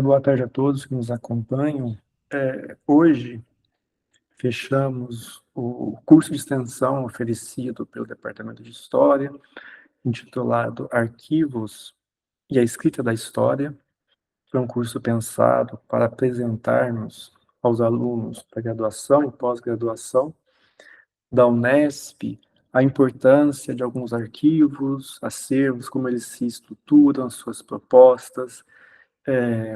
Boa tarde a todos que nos acompanham. Hoje fechamos o curso de extensão oferecido pelo Departamento de História, intitulado Arquivos e a Escrita da História. Foi um curso pensado para apresentarmos aos alunos da graduação e pós-graduação da Unesp a importância de alguns arquivos, acervos, como eles se estruturam, suas propostas.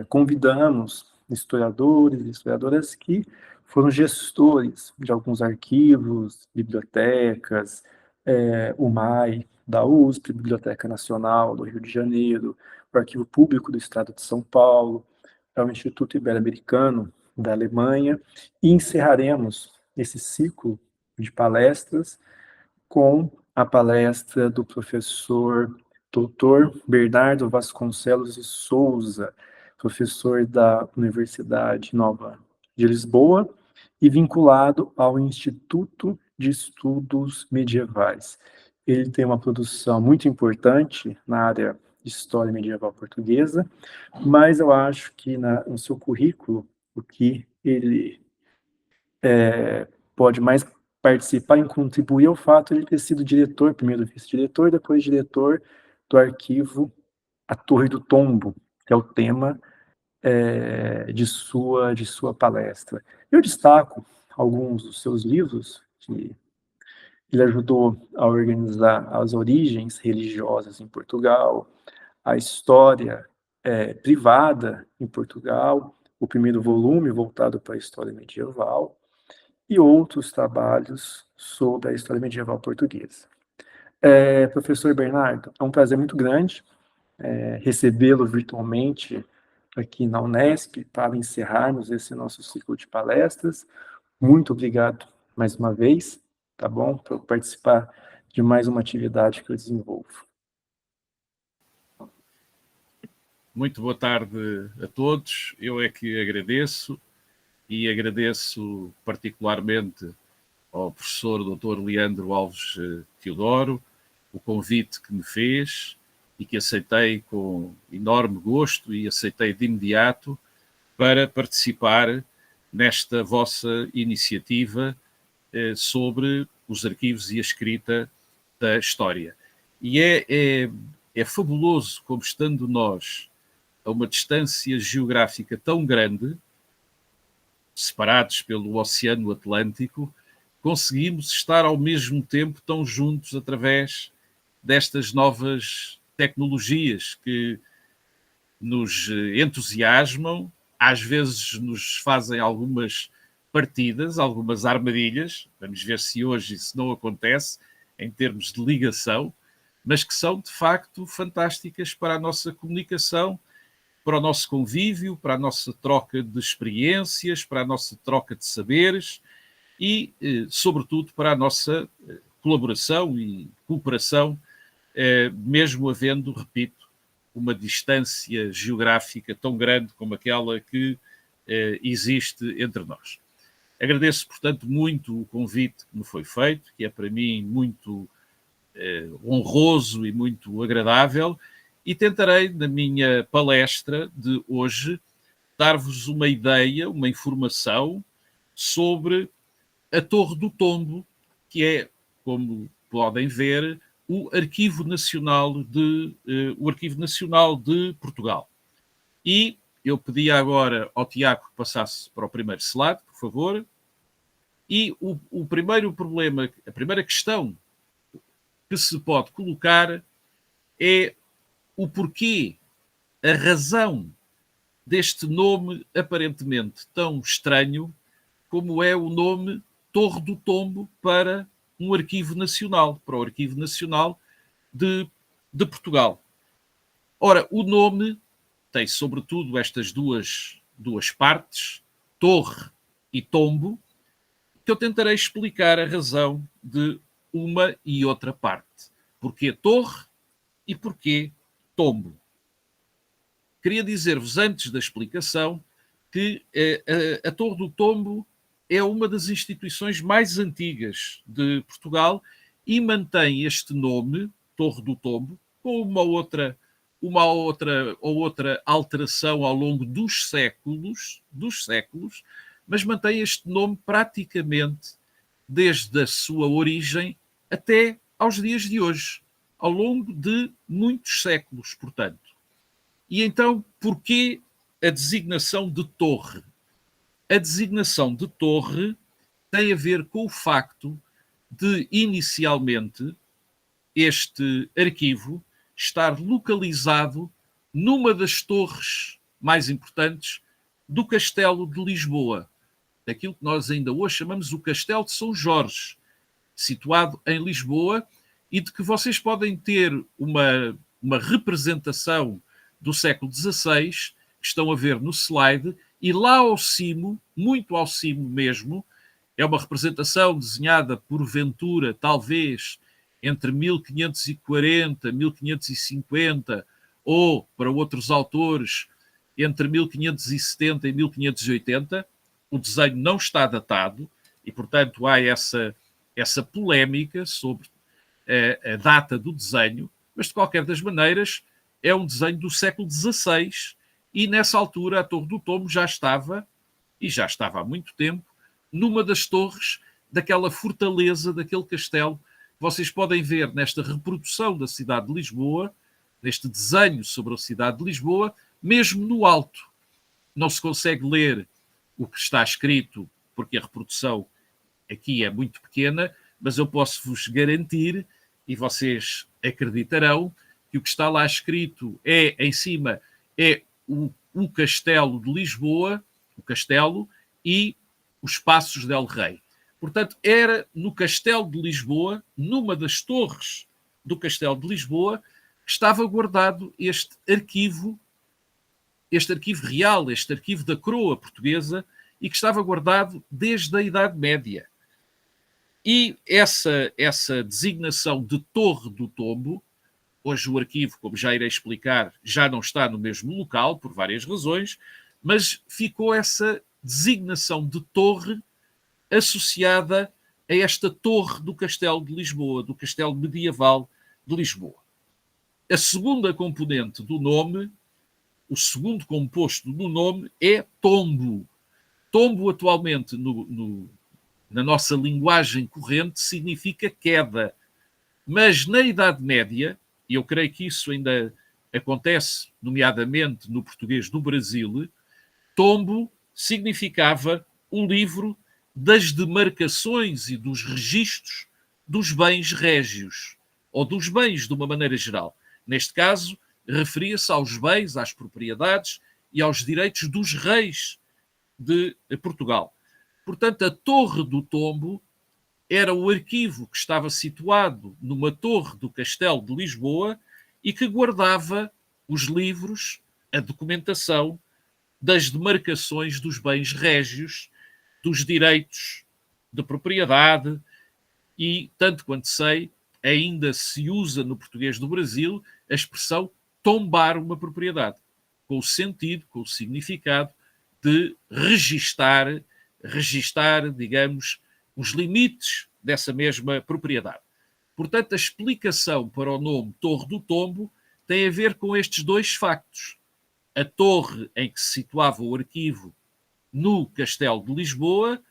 Convidamos historiadores e historiadoras que foram gestores de alguns arquivos, bibliotecas, o MAI da USP, Biblioteca Nacional do Rio de Janeiro, o Arquivo Público do Estado de São Paulo, o Instituto Ibero-Americano da Alemanha, e encerraremos esse ciclo de palestras com a palestra do professor Dr. Bernardo Vasconcelos de Souza, professor da Universidade Nova de Lisboa e vinculado ao Instituto de Estudos Medievais. Ele tem uma produção muito importante na área de História Medieval Portuguesa, mas eu acho que no seu currículo, o que ele pode mais participar e contribuir é o fato de ele ter sido diretor, primeiro vice-diretor, depois diretor do arquivo A Torre do Tombo, que é o tema de sua palestra. Eu destaco alguns dos seus livros, que ele ajudou a organizar as origens religiosas em Portugal, a história privada em Portugal, o primeiro volume voltado para a história medieval, e outros trabalhos sobre a história medieval portuguesa. Professor Bernardo, é um prazer muito grande recebê-lo virtualmente aqui na Unesp para encerrarmos esse nosso ciclo de palestras. Muito obrigado mais uma vez, tá bom? Por participar de mais uma atividade que eu desenvolvo. Muito boa tarde a todos. Eu é que agradeço e agradeço particularmente ao professor Dr. Leandro Alves Teodoro o convite que me fez e que aceitei com enorme gosto e aceitei de imediato para participar nesta vossa iniciativa sobre os arquivos e a escrita da história. E é fabuloso como, estando nós a uma distância geográfica tão grande, separados pelo Oceano Atlântico, conseguimos estar ao mesmo tempo tão juntos através destas novas tecnologias que nos entusiasmam, às vezes nos fazem algumas partidas, algumas armadilhas, vamos ver se hoje isso não acontece em termos de ligação, mas que são de facto fantásticas para a nossa comunicação, para o nosso convívio, para a nossa troca de experiências, para a nossa troca de saberes e, sobretudo, para a nossa colaboração e cooperação, mesmo havendo, repito, uma distância geográfica tão grande como aquela que existe entre nós. Agradeço, portanto, muito o convite que me foi feito, que é para mim muito honroso e muito agradável, e tentarei, na minha palestra de hoje, dar-vos uma ideia, uma informação sobre a Torre do Tombo, que é, como podem ver, o Arquivo Nacional de Portugal. E eu pedia agora ao Tiago que passasse para o primeiro slide, por favor. E o primeiro problema, a primeira questão que se pode colocar é o porquê, a razão deste nome aparentemente tão estranho como é o nome Torre do Tombo para um arquivo nacional, para o Arquivo Nacional de Portugal. Ora, o nome tem sobretudo estas duas partes, torre e tombo, que eu tentarei explicar a razão de uma e outra parte. Porquê torre e porquê tombo? Queria dizer-vos, antes da explicação, que a Torre do Tombo é uma das instituições mais antigas de Portugal e mantém este nome, Torre do Tombo, com uma outra uma ou outra alteração ao longo dos séculos, mas mantém este nome praticamente desde a sua origem até aos dias de hoje, ao longo de muitos séculos, portanto. E então, porquê a designação de torre? A designação de torre tem a ver com o facto de, inicialmente, este arquivo estar localizado numa das torres mais importantes do Castelo de Lisboa, daquilo que nós ainda hoje chamamos o Castelo de São Jorge, situado em Lisboa, e de que vocês podem ter uma representação do século XVI, que estão a ver no slide, e lá ao cimo, muito ao cimo mesmo, é uma representação desenhada por Ventura, talvez entre 1540 e 1550, ou, para outros autores, entre 1570 e 1580. O desenho não está datado e, portanto, há essa polémica sobre a data do desenho, mas, de qualquer das maneiras, é um desenho do século XVI e, nessa altura, a Torre do Tombo já estava, e já estava há muito tempo, numa das torres daquela fortaleza, daquele castelo. Vocês podem ver nesta reprodução da cidade de Lisboa, neste desenho sobre a cidade de Lisboa, mesmo no alto. Não se consegue ler o que está escrito, porque a reprodução aqui é muito pequena, mas eu posso vos garantir, e vocês acreditarão, que o que está lá escrito é, em cima, é o Castelo de Lisboa, o castelo, e os Passos del Rei. Portanto, era no Castelo de Lisboa, numa das torres do Castelo de Lisboa, que estava guardado este arquivo real, este arquivo da coroa portuguesa, e que estava guardado desde a Idade Média. E essa designação de Torre do Tombo, hoje o arquivo, como já irei explicar, já não está no mesmo local, por várias razões, mas ficou essa designação de torre associada a esta torre do Castelo de Lisboa, do Castelo medieval de Lisboa. A segunda componente do nome, o segundo composto do nome é tombo. Tombo, atualmente, na nossa linguagem corrente, significa queda. Mas na Idade Média, e eu creio que isso ainda acontece, nomeadamente no português do Brasil, tombo significava o livro das demarcações e dos registros dos bens régios, ou dos bens de uma maneira geral. Neste caso, referia-se aos bens, às propriedades e aos direitos dos reis de Portugal. Portanto, a Torre do Tombo era o arquivo que estava situado numa torre do Castelo de Lisboa e que guardava os livros, a documentação das demarcações dos bens régios, dos direitos de propriedade e, tanto quanto sei, ainda se usa no português do Brasil a expressão tombar uma propriedade, com o sentido, com o significado de registar, digamos, os limites dessa mesma propriedade. Portanto, a explicação para o nome Torre do Tombo tem a ver com estes dois factos. A torre em que se situava o arquivo no Castelo de Lisboa,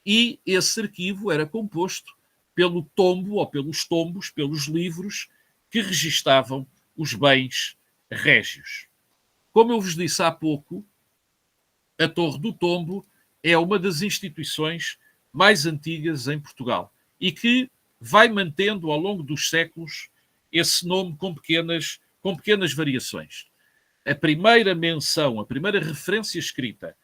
e esse arquivo era composto pelo tombo, ou pelos tombos, pelos livros que registavam os bens régios. Como eu vos disse há pouco, a Torre do Tombo é uma das instituições mais antigas em Portugal e que vai mantendo ao longo dos séculos esse nome com pequenas variações. A primeira menção, a primeira referência escrita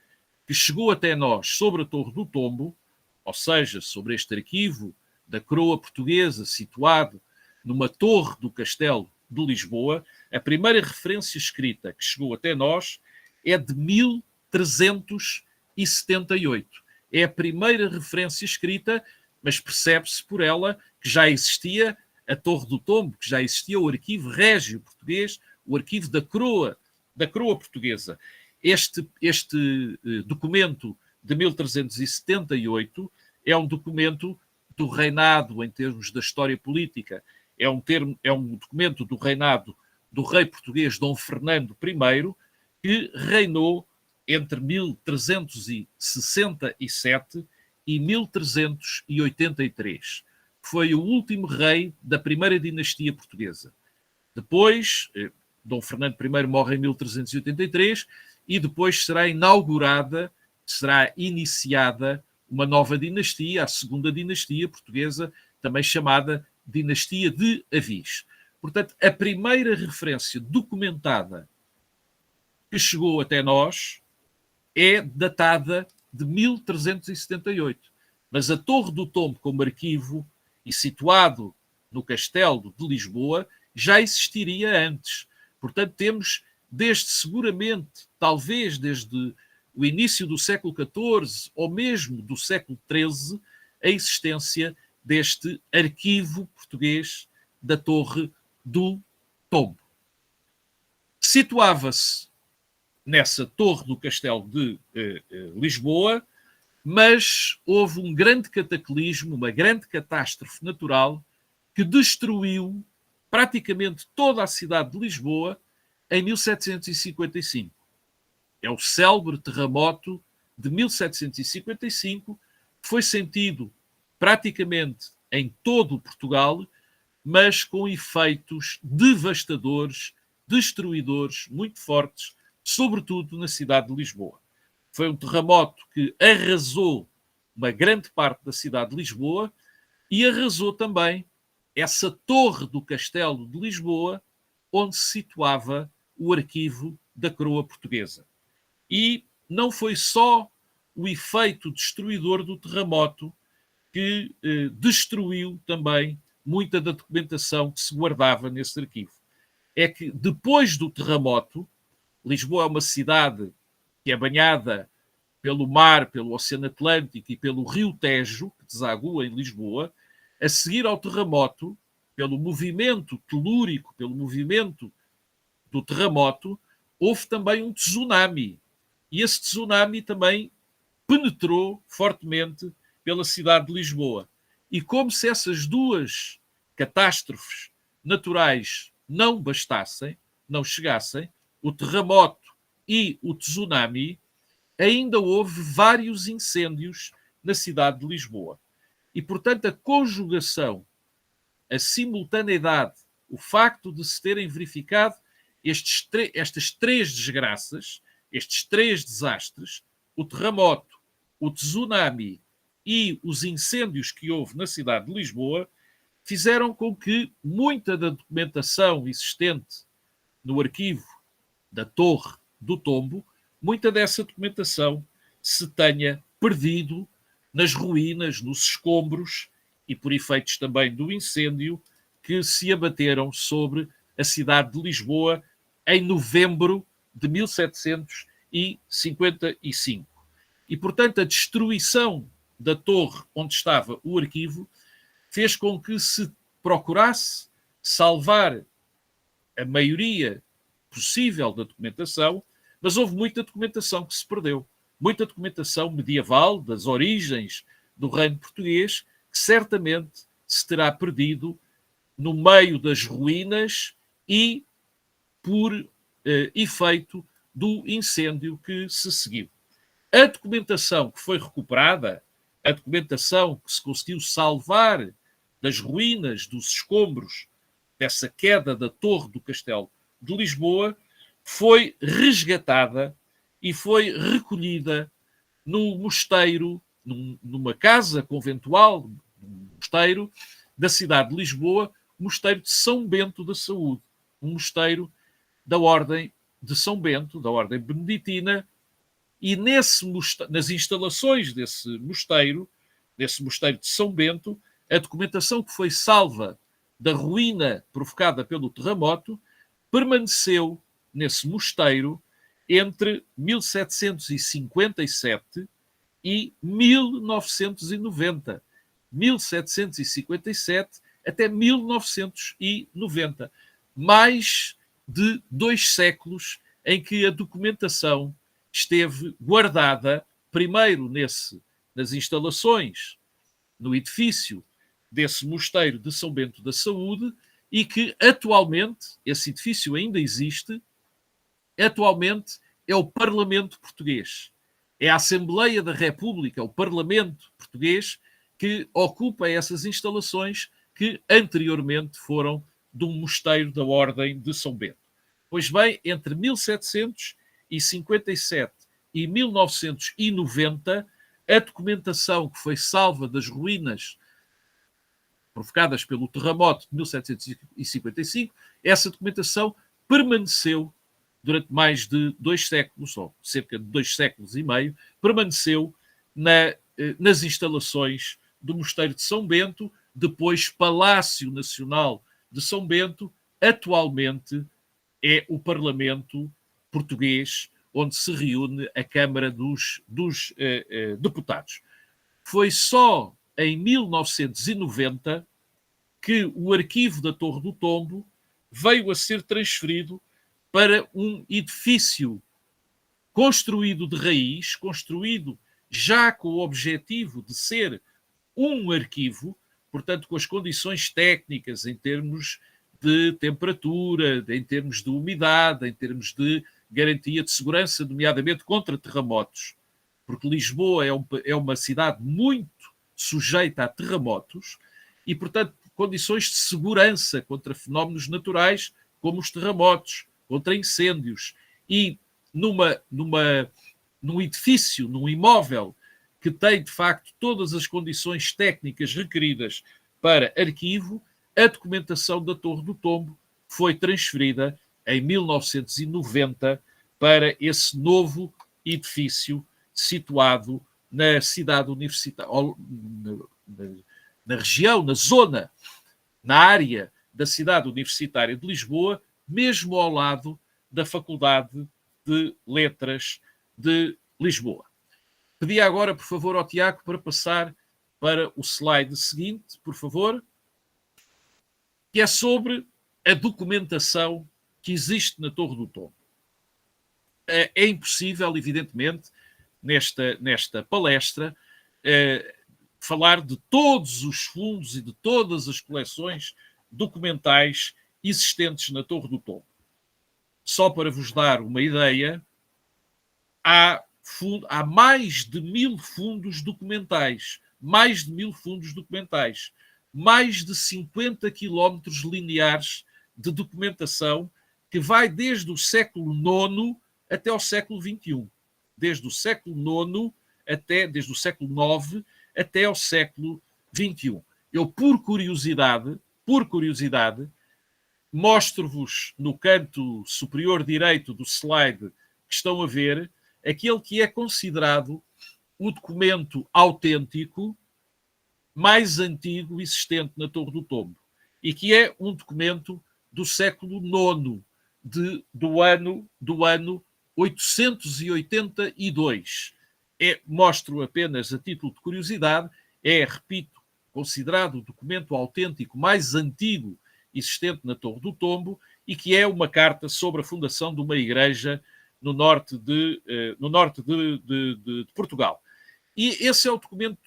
que chegou até nós sobre a Torre do Tombo, ou seja, sobre este arquivo da coroa portuguesa situado numa torre do Castelo de Lisboa, a primeira referência escrita que chegou até nós é de 1378. É a primeira referência escrita, mas percebe-se por ela que já existia a Torre do Tombo, que já existia o arquivo régio português, o arquivo da coroa portuguesa. Este documento de 1378 é um documento do reinado, em termos da história política, é um documento do reinado do rei português Dom Fernando I, que reinou entre 1367 e 1383. Foi o último rei da primeira dinastia portuguesa. Depois, Dom Fernando I morre em 1383 e depois será iniciada uma nova dinastia, a segunda dinastia portuguesa, também chamada Dinastia de Avis. Portanto, a primeira referência documentada que chegou até nós é datada de 1378. Mas a Torre do Tombo, como arquivo, e situado no Castelo de Lisboa, já existiria antes. Portanto, temos talvez desde o início do século XIV ou mesmo do século XIII, a existência deste arquivo português da Torre do Tombo. Situava-se nessa torre do Castelo de Lisboa, mas houve um grande cataclismo, uma grande catástrofe natural que destruiu praticamente toda a cidade de Lisboa em 1755. É o célebre terremoto de 1755, que foi sentido praticamente em todo o Portugal, mas com efeitos devastadores, destruidores, muito fortes, sobretudo na cidade de Lisboa. Foi um terremoto que arrasou uma grande parte da cidade de Lisboa e arrasou também essa torre do Castelo de Lisboa, onde se situava o arquivo da coroa portuguesa. E não foi só o efeito destruidor do terremoto que destruiu também muita da documentação que se guardava nesse arquivo. É que depois do terremoto, Lisboa é uma cidade que é banhada pelo mar, pelo Oceano Atlântico e pelo Rio Tejo, que desagua em Lisboa. A seguir ao terremoto, pelo movimento telúrico, pelo movimento do terremoto, houve também um tsunami. E esse tsunami também penetrou fortemente pela cidade de Lisboa. E como se essas duas catástrofes naturais não bastassem, não chegassem, o terremoto e o tsunami, ainda houve vários incêndios na cidade de Lisboa. E, portanto, a conjugação, a simultaneidade, o facto de se terem verificado estas três desgraças, estes três desastres, o terremoto, o tsunami e os incêndios que houve na cidade de Lisboa, fizeram com que muita da documentação existente no arquivo da Torre do Tombo, muita dessa documentação se tenha perdido nas ruínas, nos escombros e por efeitos também do incêndio que se abateram sobre a cidade de Lisboa em novembro de 1755. E, portanto, a destruição da torre onde estava o arquivo fez com que se procurasse salvar a maioria possível da documentação, mas houve muita documentação que se perdeu. Muita documentação medieval, das origens do reino português, que certamente se terá perdido no meio das ruínas e por efeito do incêndio que se seguiu. A documentação que foi recuperada, a documentação que se conseguiu salvar das ruínas, dos escombros dessa queda da Torre do Castelo de Lisboa, foi resgatada e foi recolhida no mosteiro, numa casa conventual, num mosteiro da cidade de Lisboa, o mosteiro de São Bento da Saúde, um mosteiro da Ordem de São Bento, da Ordem Beneditina, e nas instalações desse mosteiro de São Bento, a documentação que foi salva da ruína provocada pelo terremoto permaneceu nesse mosteiro entre 1757 e 1990. 1757 até 1990. Mais de 2 séculos em que a documentação esteve guardada, primeiro nas instalações, no edifício desse mosteiro de São Bento da Saúde, e que atualmente, esse edifício ainda existe, atualmente é o Parlamento Português. É a Assembleia da República, o Parlamento Português, que ocupa essas instalações que anteriormente foram de um mosteiro da Ordem de São Bento. Pois bem, entre 1757 e 1990, a documentação que foi salva das ruínas provocadas pelo terremoto de 1755, essa documentação permaneceu durante mais de 2 séculos, ou cerca de 2 séculos e meio, permaneceu nas instalações do Mosteiro de São Bento, depois Palácio Nacional de São Bento, atualmente é o Parlamento Português, onde se reúne a Câmara dos Deputados. Foi só em 1990 que o arquivo da Torre do Tombo veio a ser transferido para um edifício construído de raiz, construído já com o objetivo de ser um arquivo, portanto, com as condições técnicas em termos de temperatura, em termos de umidade, em termos de garantia de segurança, nomeadamente contra terremotos, porque Lisboa é uma cidade muito sujeita a terremotos e, portanto, condições de segurança contra fenómenos naturais como os terremotos, contra incêndios. E num edifício, num imóvel que tem, de facto, todas as condições técnicas requeridas para arquivo, a documentação da Torre do Tombo foi transferida em 1990 para esse novo edifício situado na cidade universitária, na região, na zona, na área da cidade universitária de Lisboa, mesmo ao lado da Faculdade de Letras de Lisboa. Pedia agora, por favor, ao Tiago para passar para o slide seguinte, por favor, que é sobre a documentação que existe na Torre do Tombo. É impossível, evidentemente, nesta palestra, falar de todos os fundos e de todas as coleções documentais existentes na Torre do Tombo. Só para vos dar uma ideia, há mais de 1000 fundos documentais, mais de 50 quilómetros lineares de documentação que vai desde o século IX até ao século XXI. Desde o século IX desde o século IX até ao século XXI. Eu, por curiosidade, mostro-vos no canto superior direito do slide que estão a ver aquele que é considerado o documento autêntico mais antigo existente na Torre do Tombo e que é um documento do século IX, do ano 882. Mostro apenas a título de curiosidade, repito, considerado o documento autêntico mais antigo existente na Torre do Tombo e que é uma carta sobre a fundação de uma igreja no norte de Portugal. E esse é o documento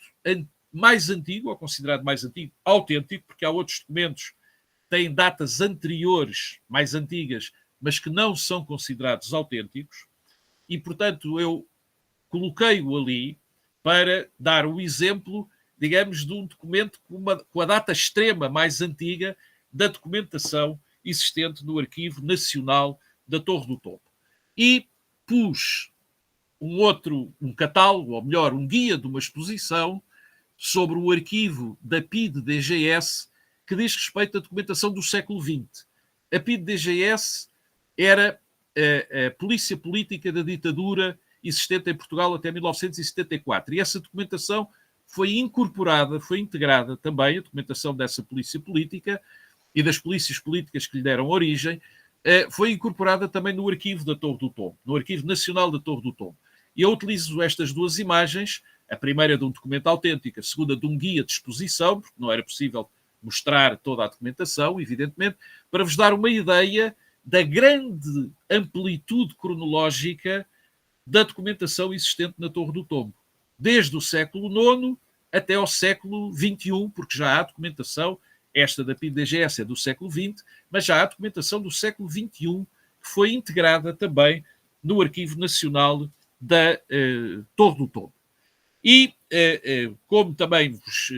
mais antigo, ou considerado mais antigo, autêntico, porque há outros documentos que têm datas anteriores, mais antigas, mas que não são considerados autênticos, e, portanto, eu coloquei-o ali para dar o exemplo, digamos, de um documento com a data extrema mais antiga da documentação existente no Arquivo Nacional da Torre do Tombo. E pus um catálogo, ou melhor, um guia de uma exposição sobre o arquivo da PIDE-DGS que diz respeito à documentação do século XX. A PIDE-DGS era a polícia política da ditadura existente em Portugal até 1974. E essa documentação foi incorporada, foi integrada também, a documentação dessa polícia política e das polícias políticas que lhe deram origem, foi incorporada também no arquivo da Torre do Tombo, no Arquivo Nacional da Torre do Tombo. E eu utilizo estas duas imagens, a primeira de um documento autêntico, a segunda de um guia de exposição, porque não era possível mostrar toda a documentação, evidentemente, para vos dar uma ideia da grande amplitude cronológica da documentação existente na Torre do Tombo, desde o século IX até ao século XXI, porque já há documentação esta da PIB-DGS é do século XX, mas já há documentação do século XXI que foi integrada também no Arquivo Nacional da Torre do Tombo. E, como também vos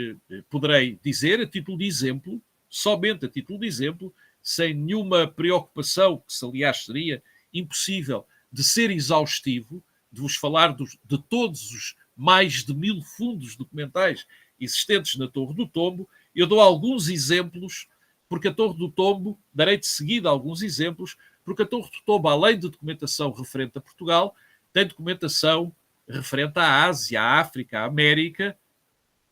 poderei dizer, a título de exemplo, somente a título de exemplo, sem nenhuma preocupação, que se aliás seria impossível de ser exaustivo, de vos falar de todos os mais de 1000 fundos documentais existentes na Torre do Tombo, eu dou alguns exemplos, porque a Torre do Tombo, darei de seguida alguns exemplos, porque a Torre do Tombo, além de documentação referente a Portugal, tem documentação referente à Ásia, à África, à América,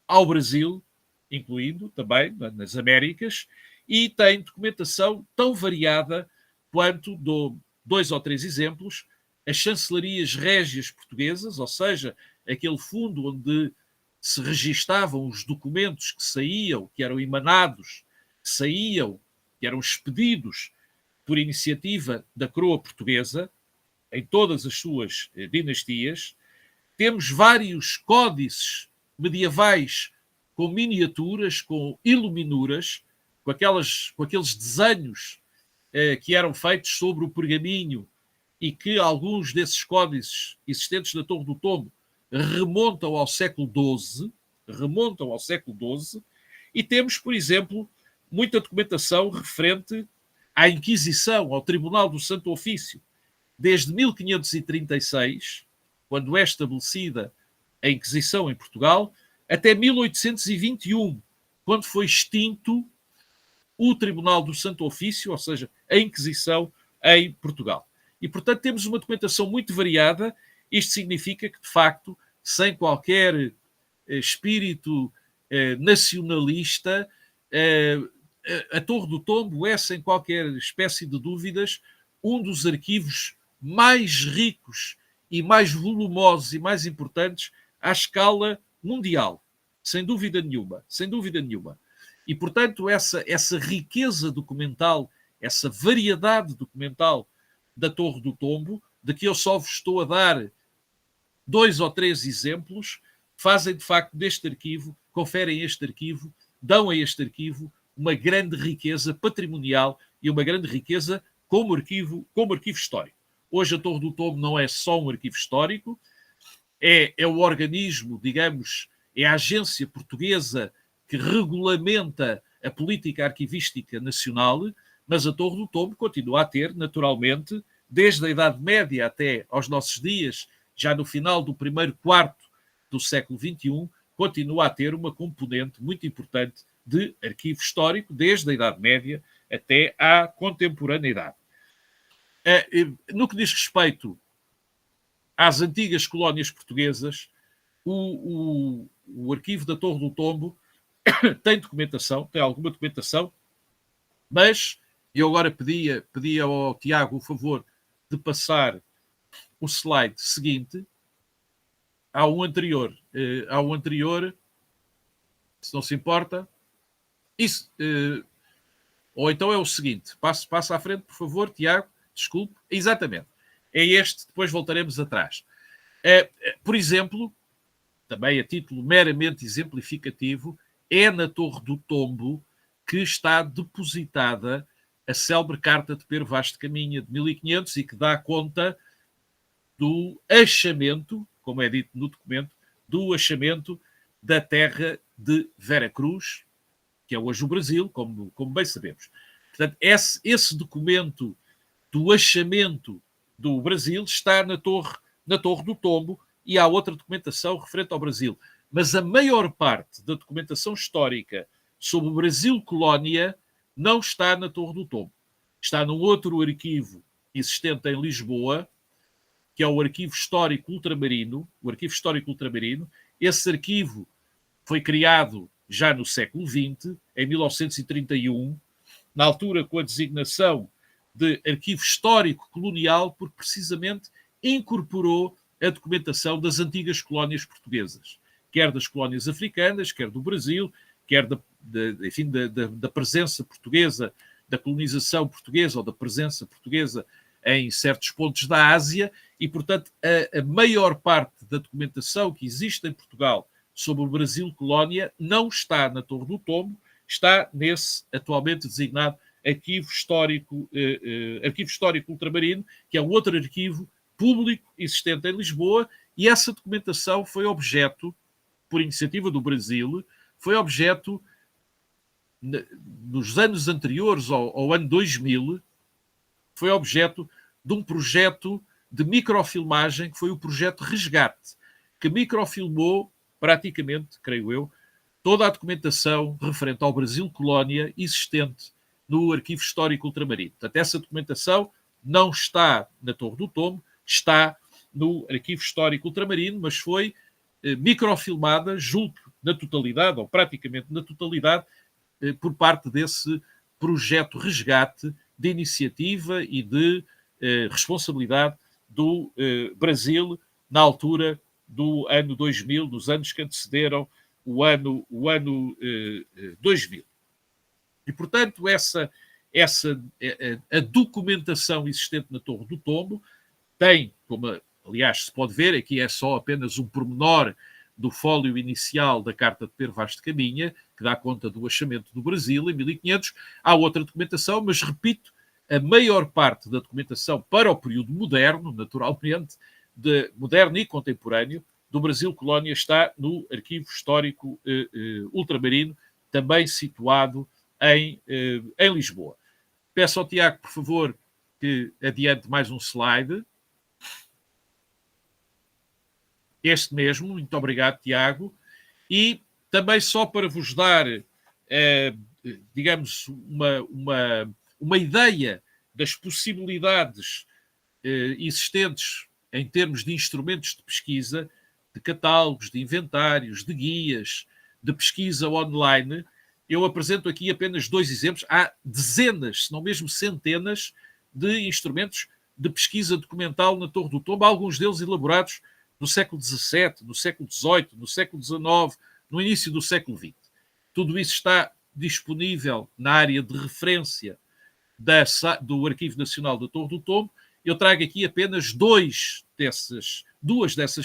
ao Brasil, incluindo também nas Américas, e tem documentação tão variada quanto, dou 2 ou 3 exemplos, as chancelarias régias portuguesas, ou seja, aquele fundo onde se registavam os documentos que saíam, que eram emanados, que saíam, que eram expedidos por iniciativa da coroa portuguesa, em todas as suas dinastias. Temos vários códices medievais com miniaturas, com iluminuras, com aqueles desenhos que eram feitos sobre o pergaminho e que alguns desses códices existentes na Torre do Tombo remontam ao século XII, e temos, por exemplo, muita documentação referente à Inquisição, ao Tribunal do Santo Ofício, desde 1536, quando é estabelecida a Inquisição em Portugal, até 1821, quando foi extinto o Tribunal do Santo Ofício, ou seja, a Inquisição em Portugal. E, portanto, temos uma documentação muito variada. Isto significa que, de facto, sem qualquer espírito nacionalista, a Torre do Tombo é, sem qualquer espécie de dúvidas, um dos arquivos mais ricos e mais volumosos e mais importantes à escala mundial, sem dúvida nenhuma, sem dúvida nenhuma. E, portanto, essa riqueza documental, essa variedade documental da Torre do Tombo, de que eu só vos estou a dar 2 ou 3 exemplos, fazem de facto deste arquivo, conferem este arquivo, dão a este arquivo uma grande riqueza patrimonial e uma grande riqueza como arquivo histórico. Hoje a Torre do Tombo não é só um arquivo histórico, é o organismo, digamos, é a agência portuguesa que regulamenta a política arquivística nacional, mas a Torre do Tombo continua a ter, naturalmente, desde a Idade Média até aos nossos dias, já no final do primeiro quarto do século XXI, continua a ter uma componente muito importante de arquivo histórico, desde a Idade Média até à contemporaneidade. No que diz respeito às antigas colónias portuguesas, o arquivo da Torre do Tombo tem documentação, tem alguma documentação, mas eu agora pedia ao Tiago o favor de passar o slide seguinte ao anterior, se não se importa. Isso, ou então é o seguinte, passa à frente, por favor, Tiago, desculpe. Exatamente, é este, depois voltaremos atrás. Por exemplo, também a título meramente exemplificativo, é na Torre do Tombo que está depositada a célebre carta de Pero Vaz de Caminha de 1500 e que dá conta do achamento, como é dito no documento, do achamento da terra de Veracruz, que é hoje o Brasil, como bem sabemos. Portanto, esse documento do achamento do Brasil está na Torre do Tombo, e há outra documentação referente ao Brasil. Mas a maior parte da documentação histórica sobre o Brasil colónia não está na Torre do Tombo. Está num outro arquivo existente em Lisboa, que é o Arquivo Histórico Ultramarino. Esse arquivo foi criado já no século XX, em 1931, na altura com a designação de Arquivo Histórico Colonial, porque precisamente incorporou a documentação das antigas colónias portuguesas, quer das colónias africanas, quer do Brasil, quer da presença portuguesa, da colonização portuguesa ou da presença portuguesa em certos pontos da Ásia, e, portanto, a maior parte da documentação que existe em Portugal sobre o Brasil colónia não está na Torre do Tombo, está nesse atualmente designado Arquivo Histórico Ultramarino, que é um outro arquivo público existente em Lisboa, e essa documentação foi objeto, por iniciativa do Brasil, foi objeto, nos anos anteriores ao ano 2000, foi objeto de um projeto de microfilmagem, que foi o projeto Resgate, que microfilmou praticamente, creio eu, toda a documentação referente ao Brasil colónia existente no Arquivo Histórico Ultramarino. Portanto, essa documentação não está na Torre do Tombo, está no Arquivo Histórico Ultramarino, mas foi microfilmada, julgo na totalidade, ou praticamente na totalidade, por parte desse projeto Resgate de iniciativa e de responsabilidade do Brasil na altura do ano 2000, dos anos que antecederam o ano 2000. E, portanto, a documentação existente na Torre do Tombo tem, como aliás se pode ver, aqui é só apenas um pormenor do fólio inicial da Carta de Pedro Vaz de Caminha, que dá conta do achamento do Brasil em 1500. Há outra documentação, mas repito, a maior parte da documentação para o período moderno, naturalmente, moderno e contemporâneo, do Brasil colónia está no Arquivo Histórico Ultramarino, também situado em Lisboa. Peço ao Tiago, por favor, que adiante mais um slide. Este mesmo, muito obrigado, Tiago. E também só para vos dar, digamos, uma ideia das possibilidades existentes em termos de instrumentos de pesquisa, de catálogos, de inventários, de guias, de pesquisa online, eu apresento aqui apenas 2 exemplos. Há dezenas, se não mesmo centenas, de instrumentos de pesquisa documental na Torre do Tombo, alguns deles elaborados no século XVII, no século XVIII, no século XIX, no início do século XX. Tudo isso está disponível na área de referência do Arquivo Nacional da Torre do Tombo. Eu trago aqui apenas duas dessas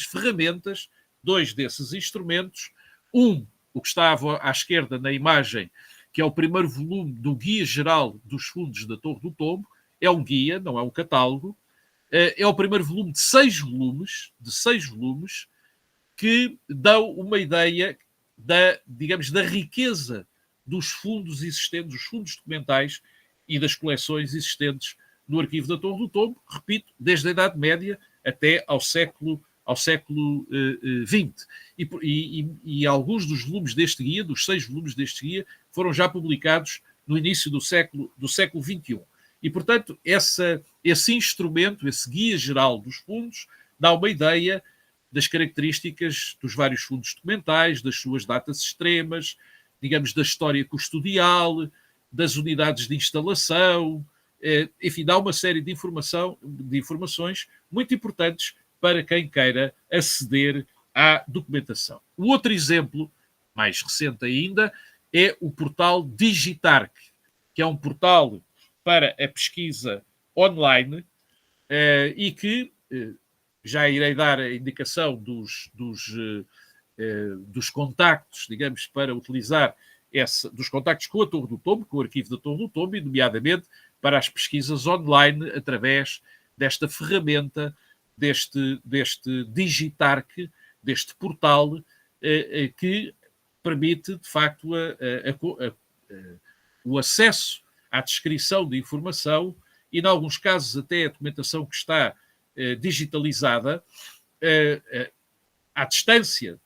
ferramentas, 2 desses instrumentos. O que está à esquerda na imagem, que é o primeiro volume do Guia Geral dos Fundos da Torre do Tombo. É um guia, não é um catálogo. É o primeiro volume de 6 volumes, que dão uma ideia digamos, da riqueza dos fundos existentes, dos fundos documentais e das coleções existentes no Arquivo da Torre do Tombo, repito, desde a Idade Média até ao século XX. E alguns dos volumes deste guia, dos 6 volumes deste guia, foram já publicados no início do século XXI. E, portanto, esse instrumento, esse guia geral dos fundos, dá uma ideia das características dos vários fundos documentais, das suas datas extremas, digamos, da história custodial, das unidades de instalação, enfim, dá uma série de informações muito importantes para quem queira aceder à documentação. O outro exemplo, mais recente ainda, é o portal Digitarc, que é um portal para a pesquisa online e que já irei dar a indicação dos contactos, digamos, para utilizar dos contactos com a Torre do Tombo, com o arquivo da Torre do Tombo, e nomeadamente para as pesquisas online através desta ferramenta, deste Digitarc, deste portal que permite, de facto, o acesso à descrição de informação e, em alguns casos, até a documentação que está digitalizada à distância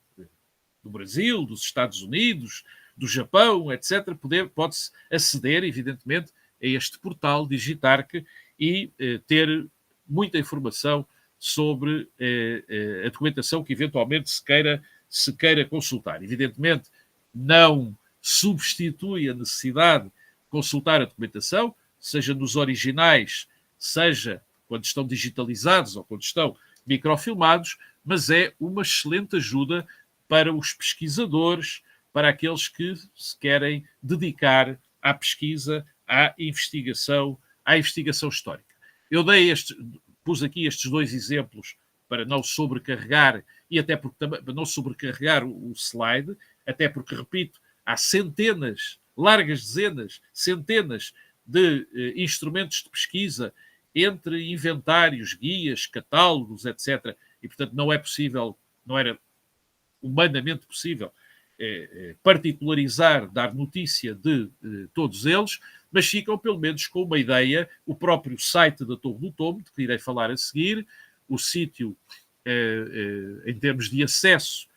do Brasil, dos Estados Unidos, do Japão, etc., pode-se aceder, evidentemente, a este portal Digitarc e ter muita informação sobre a documentação que eventualmente se queira consultar. Evidentemente, não substitui a necessidade de consultar a documentação, seja nos originais, seja quando estão digitalizados ou quando estão microfilmados, mas é uma excelente ajuda para os pesquisadores, para aqueles que se querem dedicar à pesquisa, à investigação histórica. Eu pus aqui estes 2 exemplos para não sobrecarregar e até porque para não sobrecarregar o slide, até porque, repito, há centenas, largas dezenas, centenas de instrumentos de pesquisa, entre inventários, guias, catálogos, etc. E, portanto, não é possível, não era humanamente possível particularizar, dar notícia de todos eles, mas ficam pelo menos com uma ideia. O próprio site da Torre do Tombo, de que irei falar a seguir, o sítio em termos de acesso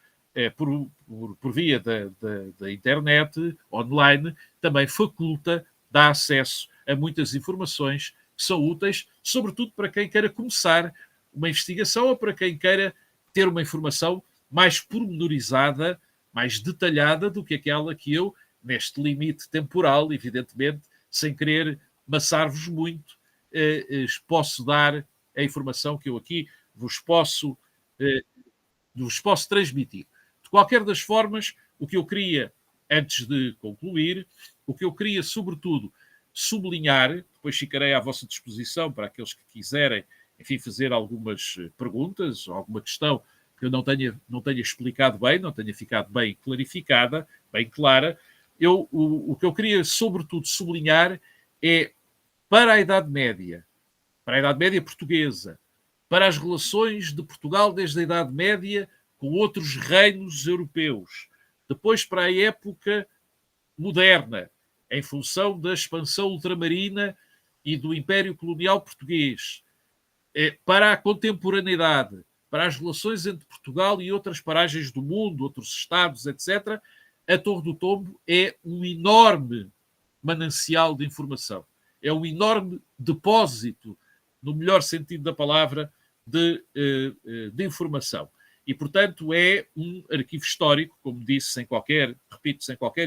por via da internet, online, também faculta, dá acesso a muitas informações que são úteis, sobretudo para quem queira começar uma investigação ou para quem queira ter uma informação mais pormenorizada, mais detalhada do que aquela que eu, neste limite temporal, evidentemente, sem querer maçar-vos muito, posso dar a informação que eu aqui vos posso transmitir. De qualquer das formas, o que eu queria, antes de concluir, o que eu queria, sobretudo, sublinhar, depois ficarei à vossa disposição para aqueles que quiserem, enfim, fazer algumas perguntas, alguma questão que eu não tenha explicado bem, não tenha ficado bem clarificada, bem clara. O que eu queria, sobretudo, sublinhar é, para a Idade Média portuguesa, para as relações de Portugal desde a Idade Média com outros reinos europeus, depois para a época moderna, em função da expansão ultramarina e do Império Colonial Português, para a contemporaneidade, para as relações entre Portugal e outras paragens do mundo, outros estados, etc., a Torre do Tombo é um enorme manancial de informação. É um enorme depósito, no melhor sentido da palavra, de informação. E, portanto, é um arquivo histórico, como disse, sem qualquer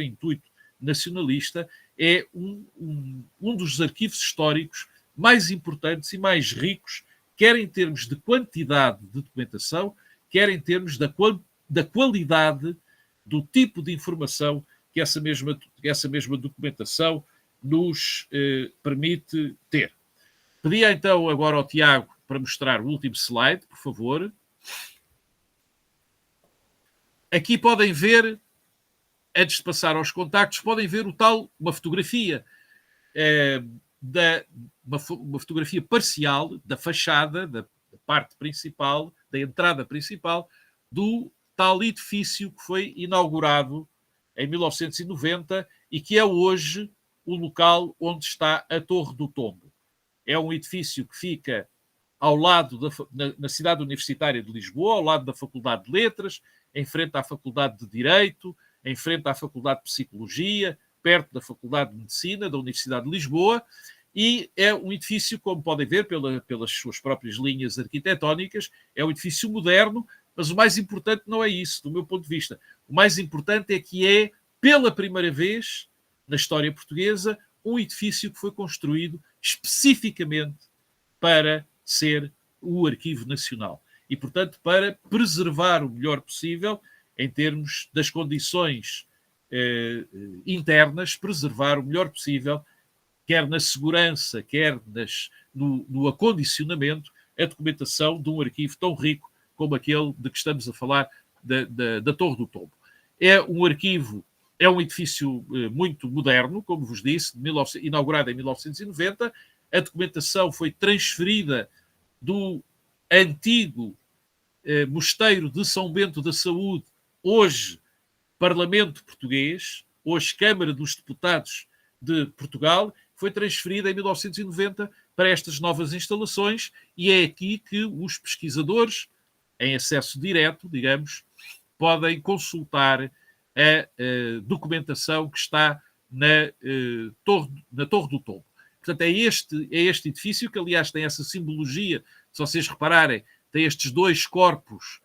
intuito nacionalista, é um dos arquivos históricos mais importantes e mais ricos, quer em termos de quantidade de documentação, quer em termos da qualidade do tipo de informação que essa mesma documentação nos permite ter. Pedia então agora ao Tiago para mostrar o último slide, por favor. Aqui podem ver, antes de passar aos contactos, podem ver uma fotografia, uma fotografia parcial da fachada, da parte principal, da entrada principal, do tal edifício que foi inaugurado em 1990 e que é hoje o local onde está a Torre do Tombo. É um edifício que fica ao lado na cidade universitária de Lisboa, ao lado da Faculdade de Letras, em frente à Faculdade de Direito, em frente à Faculdade de Psicologia, perto da Faculdade de Medicina da Universidade de Lisboa, e é um edifício, como podem ver pelas suas próprias linhas arquitetónicas, é um edifício moderno, mas o mais importante não é isso, do meu ponto de vista. O mais importante é que é, pela primeira vez na história portuguesa, um edifício que foi construído especificamente para ser o Arquivo Nacional. E, portanto, para preservar o melhor possível, em termos das condições internas, preservar o melhor possível, quer na segurança, quer no acondicionamento, a documentação de um arquivo tão rico como aquele de que estamos a falar, da Torre do Tombo. É um arquivo, é um edifício muito moderno, como vos disse, inaugurado em 1990. A documentação foi transferida do antigo Mosteiro de São Bento da Saúde, hoje Parlamento Português, hoje Câmara dos Deputados de Portugal, foi transferida em 1990 para estas novas instalações e é aqui que os pesquisadores, em acesso direto, digamos, podem consultar a documentação que está na Torre do Tombo. Portanto, é este edifício que, aliás, tem essa simbologia, se vocês repararem, tem estes dois corpos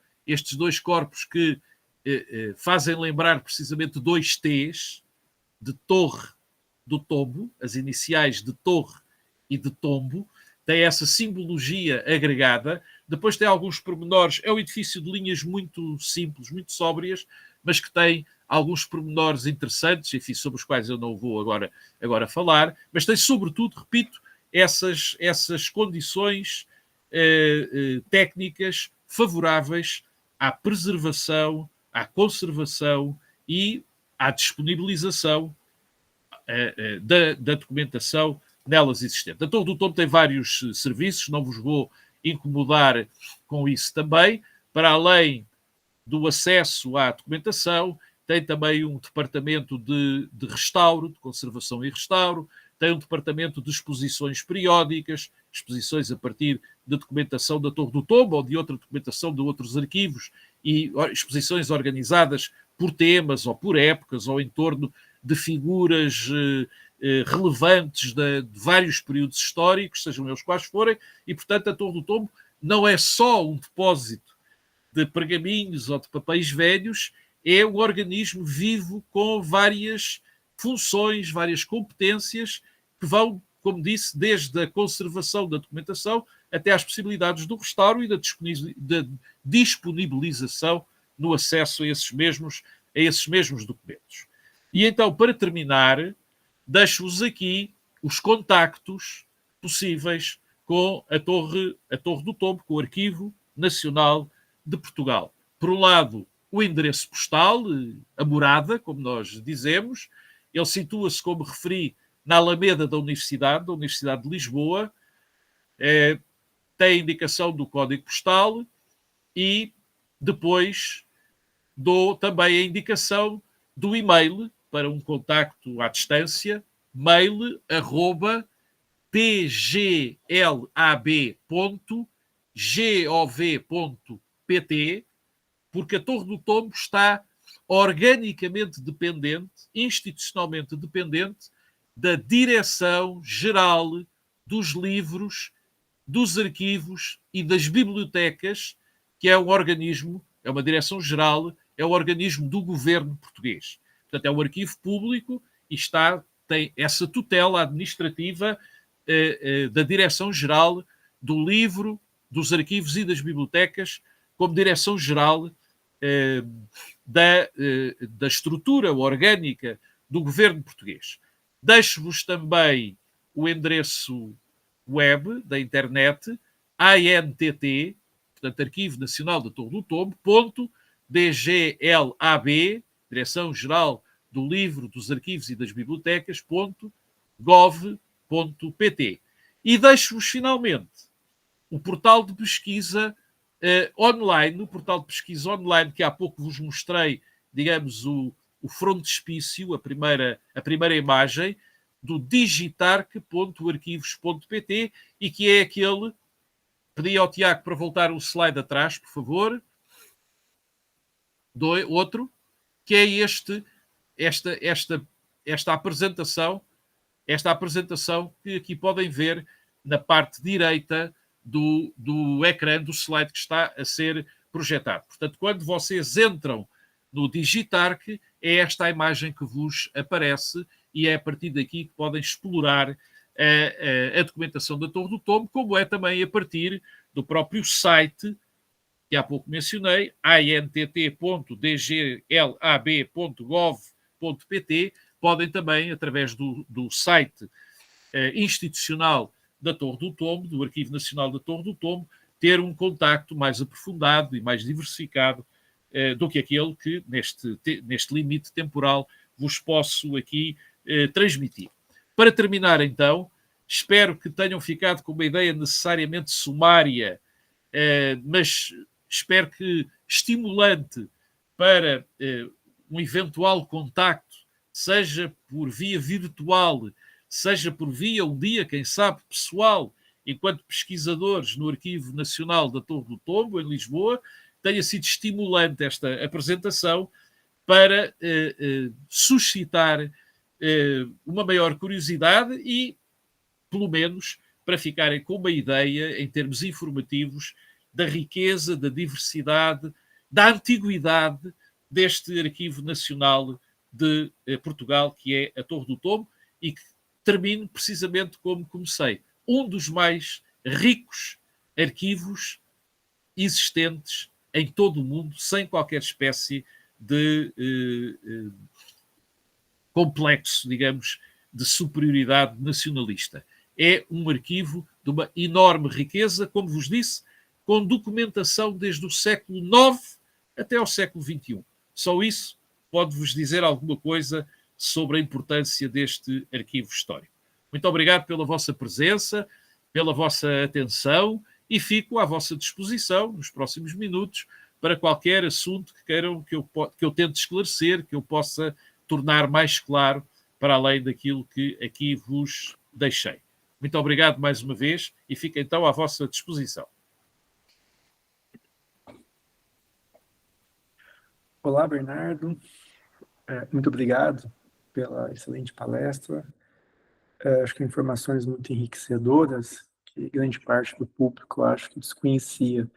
que fazem lembrar precisamente dois T's, de Torre do Tombo, as iniciais de Torre e de Tombo, tem essa simbologia agregada. Depois tem alguns pormenores, é um edifício de linhas muito simples, muito sóbrias, mas que tem alguns pormenores interessantes, enfim, sobre os quais eu não vou agora falar, mas tem sobretudo, repito, essas condições técnicas favoráveis à preservação, à conservação e à disponibilização da documentação nelas existente. A Torre do Tombo tem vários serviços, não vos vou incomodar com isso também. Para além do acesso à documentação, tem também um departamento de restauro, de conservação e restauro, tem um departamento de exposições periódicas, exposições a partir da documentação da Torre do Tombo ou de outra documentação de outros arquivos, e exposições organizadas por temas ou por épocas ou em torno de figuras relevantes de vários períodos históricos, sejam eles quais forem, e, portanto, a Torre do Tombo não é só um depósito de pergaminhos ou de papéis velhos, é um organismo vivo com várias funções, várias competências que vão, como disse, desde a conservação da documentação até às possibilidades do restauro e da disponibilização no acesso a esses mesmos documentos. E então, para terminar, deixo-vos aqui os contactos possíveis com a Torre do Tombo, com o Arquivo Nacional de Portugal. Por um lado, o endereço postal, a morada, como nós dizemos. Ele situa-se, como referi, na Alameda da Universidade de Lisboa. Tem a indicação do código postal e depois dou também a indicação do e-mail para um contacto à distância, mail@pglab.gov.pt, porque a Torre do Tombo está organicamente dependente, institucionalmente dependente, da Direção-Geral dos Livros, dos Arquivos e das Bibliotecas, que é um organismo, é uma Direção-Geral, é um organismo do governo português. Portanto, é um arquivo público e tem essa tutela administrativa da Direção-Geral do Livro, dos Arquivos e das Bibliotecas, como Direção-Geral da estrutura orgânica do governo português. Deixo-vos também o endereço web da internet, ANTT, portanto, Arquivo Nacional da Torre do Tombo, .dglab, Direção-Geral do Livro, dos Arquivos e das Bibliotecas, .gov.pt. E deixo-vos, finalmente, o portal de pesquisa online, o portal de pesquisa online que há pouco vos mostrei, digamos, o frontispício, a primeira imagem, do digitarc.arquivos.pt, e que é aquele... Pedi ao Tiago para voltar um slide atrás, por favor. Outro, que é esta apresentação que aqui podem ver na parte direita do ecrã do slide que está a ser projetado. Portanto, quando vocês entram no Digitarc, é esta a imagem que vos aparece e é a partir daqui que podem explorar a documentação da Torre do Tombo, como é também a partir do próprio site que há pouco mencionei, ant.dglab.gov.pt. Podem também, através do site institucional da Torre do Tombo, do Arquivo Nacional da Torre do Tombo, ter um contacto mais aprofundado e mais diversificado do que aquele que, neste limite temporal, vos posso aqui transmitir. Para terminar, então, espero que tenham ficado com uma ideia necessariamente sumária, mas espero que estimulante para um eventual contacto, seja por via virtual, seja por via, um dia, quem sabe, pessoal, enquanto pesquisadores no Arquivo Nacional da Torre do Tombo, em Lisboa, tenha sido estimulante esta apresentação para suscitar uma maior curiosidade e, pelo menos, para ficarem com uma ideia, em termos informativos, da riqueza, da diversidade, da antiguidade deste Arquivo Nacional de Portugal, que é a Torre do Tombo, e que termino precisamente como comecei. Um dos mais ricos arquivos existentes em todo o mundo, sem qualquer espécie de complexo, digamos, de superioridade nacionalista. É um arquivo de uma enorme riqueza, como vos disse, com documentação desde o século IX até ao século XXI. Só isso pode-vos dizer alguma coisa sobre a importância deste arquivo histórico. Muito obrigado pela vossa presença, pela vossa atenção e fico à vossa disposição nos próximos minutos para qualquer assunto que queiram que eu tente esclarecer, que eu possa tornar mais claro para além daquilo que aqui vos deixei. Muito obrigado mais uma vez e fico então à vossa disposição. Olá, Bernardo. Muito obrigado pela excelente palestra. Acho que informações muito enriquecedoras, que grande parte do público acho que desconhecia.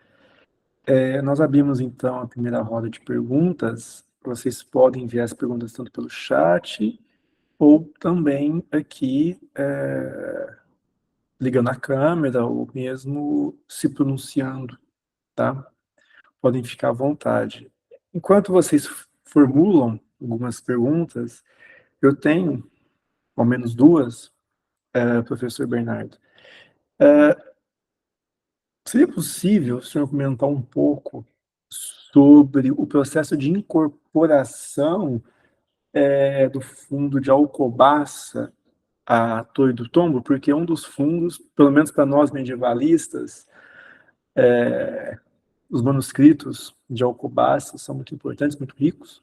Nós abrimos, então, a primeira roda de perguntas. Vocês podem enviar as perguntas tanto pelo chat ou também aqui, ligando a câmera ou mesmo se pronunciando, tá? Podem ficar à vontade. Enquanto vocês formulam algumas perguntas, eu tenho ao menos duas, professor Bernardo. Seria possível o senhor comentar um pouco sobre o processo de incorporação do fundo de Alcobaça à Torre do Tombo? Porque um dos fundos, pelo menos para nós medievalistas, os manuscritos de Alcobaça são muito importantes, muito ricos.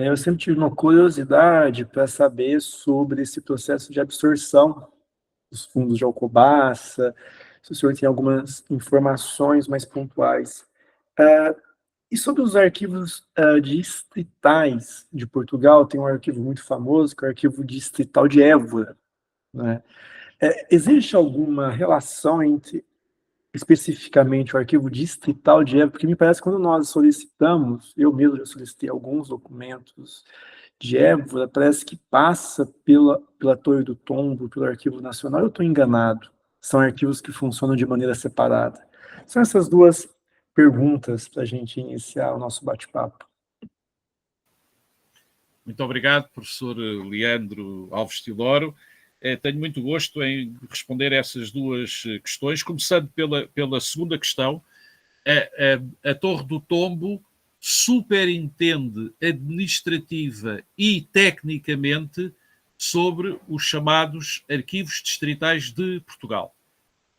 Eu sempre tive uma curiosidade para saber sobre esse processo de absorção dos fundos de Alcobaça, se o senhor tem algumas informações mais pontuais. E sobre os arquivos distritais de Portugal, tem um arquivo muito famoso, que é o arquivo distrital de Évora, né? Existe alguma relação entre, especificamente, o arquivo distrital de Évora? Porque me parece que quando nós solicitamos, eu mesmo já solicitei alguns documentos de Évora, parece que passa pela Torre do Tombo, pelo Arquivo Nacional. Eu estou enganado? São arquivos que funcionam de maneira separada. São essas duas perguntas para a gente iniciar o nosso bate-papo. Muito obrigado, professor Leandro Alves Teodoro. Tenho muito gosto em responder a essas duas questões, começando pela segunda questão. A Torre do Tombo superintende administrativa e tecnicamente sobre os chamados arquivos distritais de Portugal.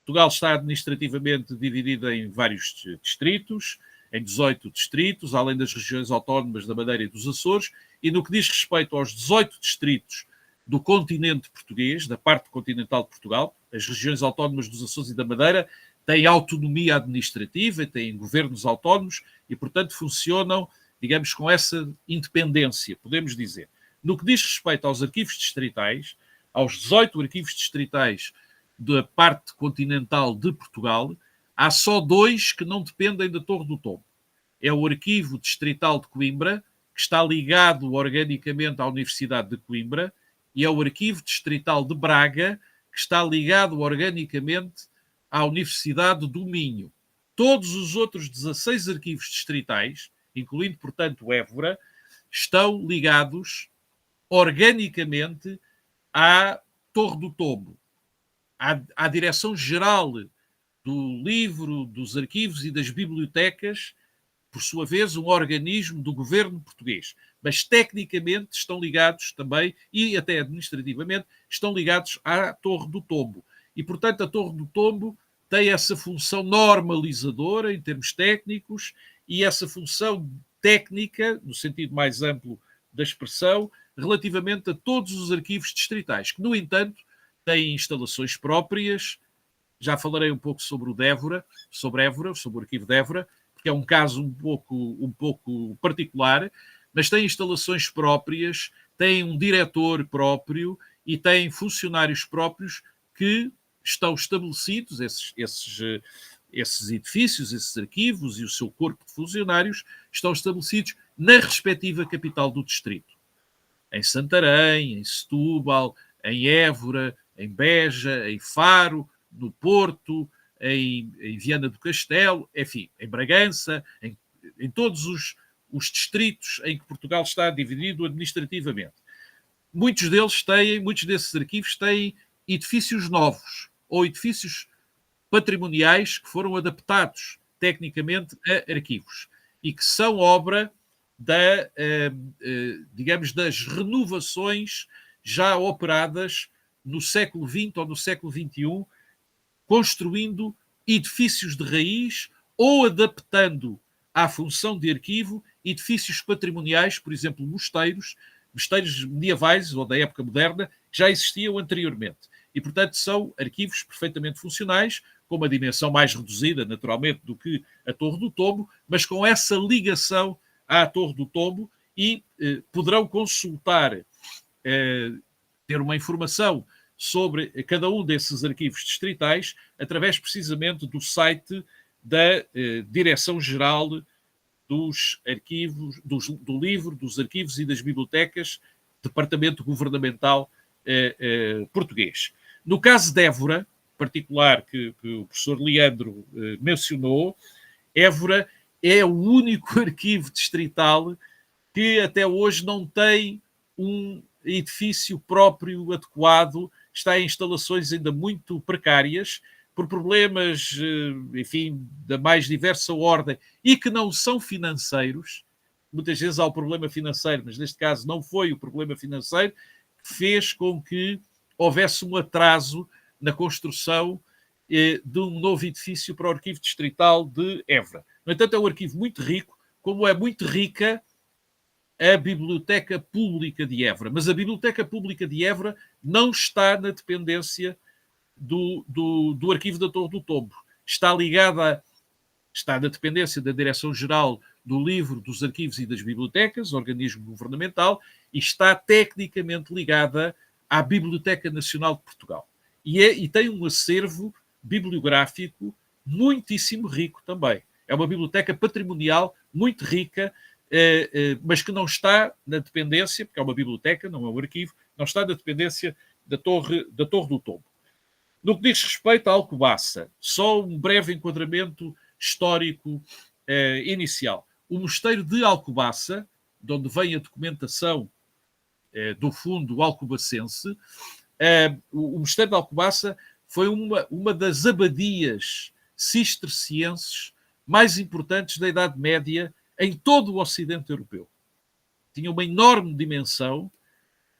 Portugal está administrativamente dividido em vários distritos, em 18 distritos, além das regiões autónomas da Madeira e dos Açores, e no que diz respeito aos 18 distritos do continente português, da parte continental de Portugal, as regiões autónomas dos Açores e da Madeira têm autonomia administrativa, têm governos autónomos e, portanto, funcionam, digamos, com essa independência, podemos dizer. No que diz respeito aos arquivos distritais, aos 18 arquivos distritais da parte continental de Portugal, há só dois que não dependem da Torre do Tombo. É o Arquivo Distrital de Coimbra, que está ligado organicamente à Universidade de Coimbra, e é o Arquivo Distrital de Braga, que está ligado organicamente à Universidade do Minho. Todos os outros 16 arquivos distritais, incluindo, portanto, Évora, estão ligados organicamente à Torre do Tombo, à Direção-Geral do Livro, dos Arquivos e das Bibliotecas, por sua vez, um organismo do governo português. Mas, tecnicamente, estão ligados também, e até administrativamente, estão ligados à Torre do Tombo. E, portanto, a Torre do Tombo tem essa função normalizadora, em termos técnicos, e essa função técnica, no sentido mais amplo da expressão, relativamente a todos os arquivos distritais, que, no entanto, têm instalações próprias. Já falarei um pouco sobre o de Évora, sobre o arquivo de Évora, porque é um caso um pouco particular, mas tem instalações próprias, tem um diretor próprio e tem funcionários próprios que estão estabelecidos, esses edifícios, esses arquivos e o seu corpo de funcionários estão estabelecidos na respectiva capital do distrito. Em Santarém, em Setúbal, em Évora, em Beja, em Faro, no Porto, em Viana do Castelo, enfim, em Bragança, em todos os distritos em que Portugal está dividido administrativamente. Muitos desses arquivos têm edifícios novos ou edifícios patrimoniais que foram adaptados tecnicamente a arquivos e que são obra digamos, das renovações já operadas no século XX ou no século XXI, construindo edifícios de raiz ou adaptando à função de arquivo edifícios patrimoniais, por exemplo, mosteiros medievais ou da época moderna, que já existiam anteriormente. E, portanto, são arquivos perfeitamente funcionais, com uma dimensão mais reduzida, naturalmente, do que a Torre do Tombo, mas com essa ligação à Torre do Tombo, e poderão consultar, ter uma informação sobre cada um desses arquivos distritais através precisamente do site da Direção-Geral dos Arquivos, do Livro, dos Arquivos e das Bibliotecas, Departamento Governamental português. No caso de Évora, particular que o professor Leandro mencionou, Évora é o único arquivo distrital que até hoje não tem um edifício próprio adequado, está em instalações ainda muito precárias, por problemas, enfim, da mais diversa ordem e que não são financeiros. Muitas vezes há o problema financeiro, mas neste caso não foi o problema financeiro que fez com que houvesse um atraso na construção de um novo edifício para o Arquivo Distrital de Évora. No entanto, é um arquivo muito rico, como é muito rica a Biblioteca Pública de Évora. Mas a Biblioteca Pública de Évora não está na dependência do Arquivo da Torre do Tombo. Está na dependência da Direção-Geral do Livro, dos Arquivos e das Bibliotecas, organismo governamental, e está tecnicamente ligada à Biblioteca Nacional de Portugal. E tem um acervo bibliográfico muitíssimo rico também. É uma biblioteca patrimonial muito rica, mas que não está na dependência, porque é uma biblioteca, não é um arquivo, não está na dependência da Torre do Tombo. No que diz respeito à Alcobaça, só um breve enquadramento histórico inicial. O Mosteiro de Alcobaça, de onde vem a documentação do Fundo Alcobacense, o Mosteiro de Alcobaça foi uma das abadias cistercienses mais importantes da Idade Média em todo o Ocidente Europeu. Tinha uma enorme dimensão,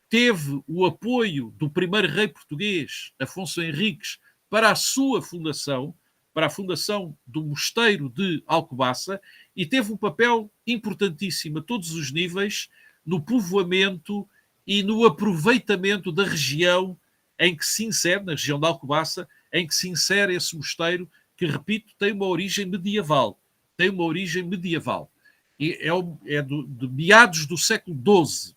teve o apoio do primeiro rei português, Afonso Henriques, para a sua fundação, para a fundação do Mosteiro de Alcobaça, e teve um papel importantíssimo a todos os níveis no povoamento e no aproveitamento da região em que se insere, na região de Alcobaça, em que se insere esse mosteiro, que, repito, tem uma origem medieval. E de meados do século XII,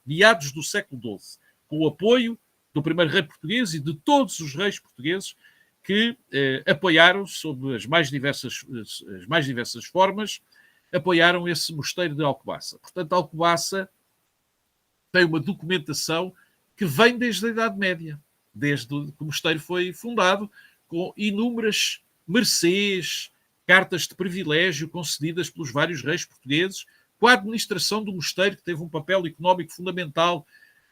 com o apoio do primeiro rei português e de todos os reis portugueses que apoiaram, sob as mais diversas formas, apoiaram esse mosteiro de Alcobaça. Portanto, Alcobaça tem uma documentação que vem desde a Idade Média, desde que o mosteiro foi fundado, com inúmeras mercês, cartas de privilégio concedidas pelos vários reis portugueses, com a administração do mosteiro, que teve um papel económico fundamental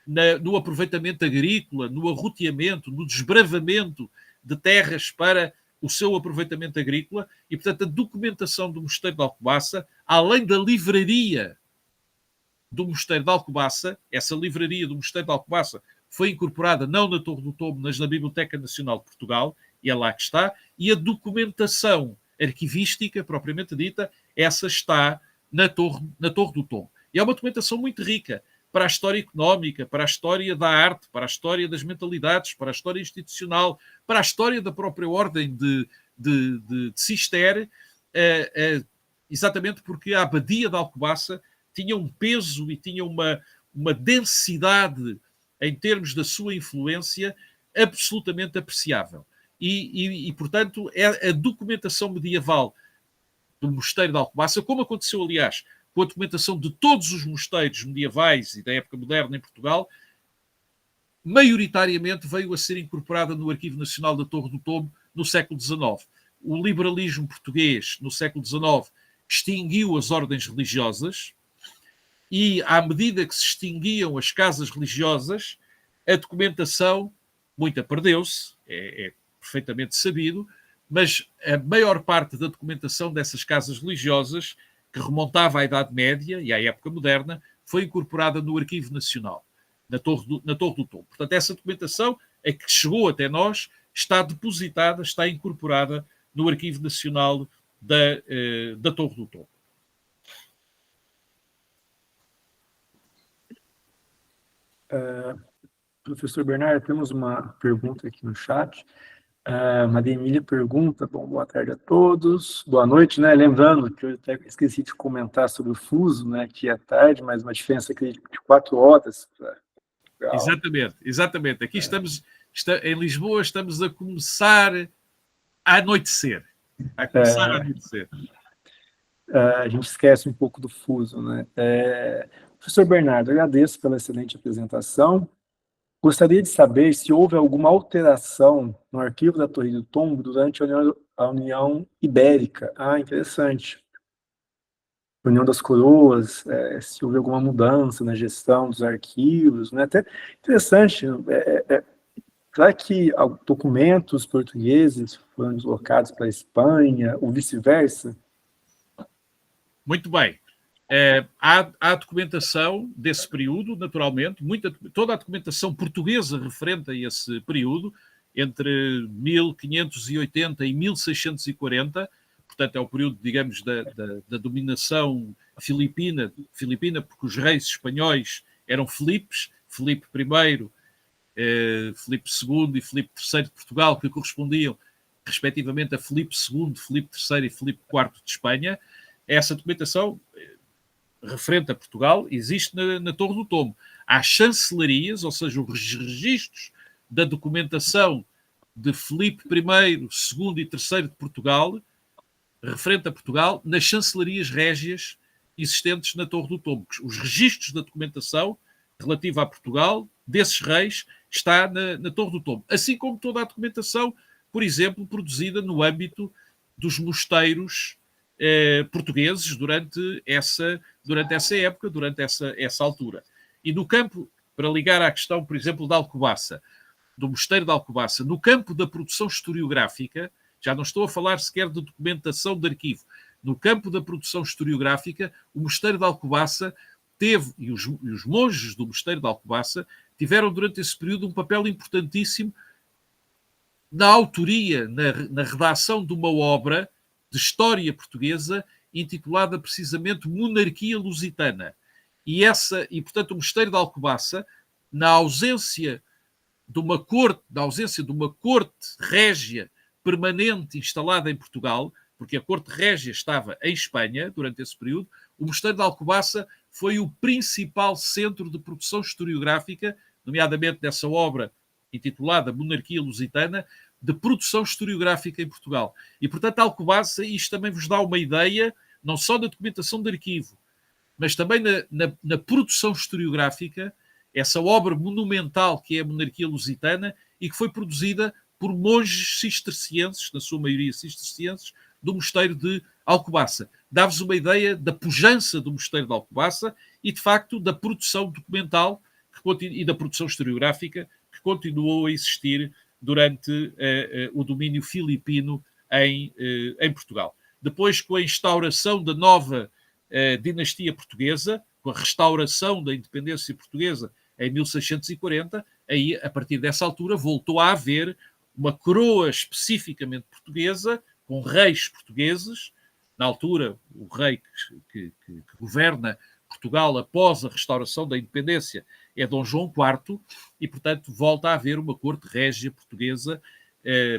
no aproveitamento agrícola, no arroteamento, no desbravamento de terras para o seu aproveitamento agrícola, e, portanto, a documentação do Mosteiro de Alcobaça, além da livraria do Mosteiro de Alcobaça, essa livraria do Mosteiro de Alcobaça foi incorporada não na Torre do Tombo, mas na Biblioteca Nacional de Portugal, e é lá que está, e a documentação arquivística, propriamente dita, essa está na Torre do Tombo. E é uma documentação muito rica para a história económica, para a história da arte, para a história das mentalidades, para a história institucional, para a história da própria ordem de Cister, exatamente porque a Abadia de Alcobaça tinha um peso e tinha uma densidade em termos da sua influência absolutamente apreciável. E, portanto, é a documentação medieval do Mosteiro de Alcobaça, como aconteceu, aliás, com a documentação de todos os mosteiros medievais e da época moderna em Portugal, maioritariamente veio a ser incorporada no Arquivo Nacional da Torre do Tombo no século XIX. O liberalismo português, no século XIX, extinguiu as ordens religiosas e, à medida que se extinguiam as casas religiosas, a documentação, muita perdeu-se, é perfeitamente sabido, mas a maior parte da documentação dessas casas religiosas que remontava à Idade Média e à época moderna, foi incorporada no Arquivo Nacional, na Torre do Tombo. Portanto, essa documentação é que chegou até nós, está depositada, está incorporada no Arquivo Nacional da Torre do Tombo. Professor Bernardo, temos uma pergunta aqui no chat. Maria Emília pergunta, boa tarde a todos, boa noite, né? Lembrando que eu até esqueci de comentar sobre o fuso, né? Que é tarde, mas uma diferença aqui de 4 horas. Exatamente. Aqui estamos em Lisboa, estamos a começar a anoitecer. A gente esquece um pouco do fuso, né? Professor Bernardo, agradeço pela excelente apresentação. Gostaria de saber se houve alguma alteração no arquivo da Torre do Tombo durante a União Ibérica. Interessante. União das Coroas, se houve alguma mudança na gestão dos arquivos, né? Até interessante. Será que documentos portugueses foram deslocados para a Espanha, ou vice-versa? Muito bem. Há documentação desse período, naturalmente, toda a documentação portuguesa referente a esse período, entre 1580 e 1640, portanto é o período, digamos, da dominação filipina, porque os reis espanhóis eram Filipes, Filipe I, Filipe II e Filipe III de Portugal, que correspondiam respectivamente a Filipe II, Filipe III e Filipe IV de Espanha. Essa documentação referente a Portugal existe na Torre do Tombo. Há chancelarias, ou seja, os registros da documentação de Filipe I, II e III de Portugal, referente a Portugal, nas chancelarias régias existentes na Torre do Tombo. Os registros da documentação relativa a Portugal, desses reis, está na Torre do Tombo. Assim como toda a documentação, por exemplo, produzida no âmbito dos mosteiros portugueses durante essa época, durante essa altura. E no campo, para ligar à questão, por exemplo, da Alcobaça, do mosteiro de Alcobaça, no campo da produção historiográfica, já não estou a falar sequer de documentação de arquivo, no campo da produção historiográfica, o mosteiro de Alcobaça teve, e os monges do mosteiro de Alcobaça tiveram durante esse período um papel importantíssimo na autoria, na redação de uma obra de história portuguesa intitulada precisamente Monarquia Lusitana. E, portanto, o mosteiro de Alcobaça, na ausência de uma corte régia permanente instalada em Portugal, porque a corte régia estava em Espanha durante esse período, o mosteiro de Alcobaça foi o principal centro de produção historiográfica, nomeadamente dessa obra intitulada Monarquia Lusitana, de produção historiográfica em Portugal. E, portanto, Alcobaça, isto também vos dá uma ideia, não só da documentação de arquivo, mas também na produção historiográfica, essa obra monumental que é a Monarquia Lusitana e que foi produzida por monges cistercienses, na sua maioria cistercienses, do mosteiro de Alcobaça. Dá-vos uma ideia da pujança do mosteiro de Alcobaça e, de facto, da produção documental e da produção historiográfica que continuou a existir durante o domínio filipino em Portugal. Depois, com a instauração da nova dinastia portuguesa, com a restauração da independência portuguesa em 1640, aí, a partir dessa altura, voltou a haver uma coroa especificamente portuguesa, com reis portugueses. Na altura, o rei que governa Portugal após a restauração da independência é Dom João IV, e, portanto, volta a haver uma corte régia portuguesa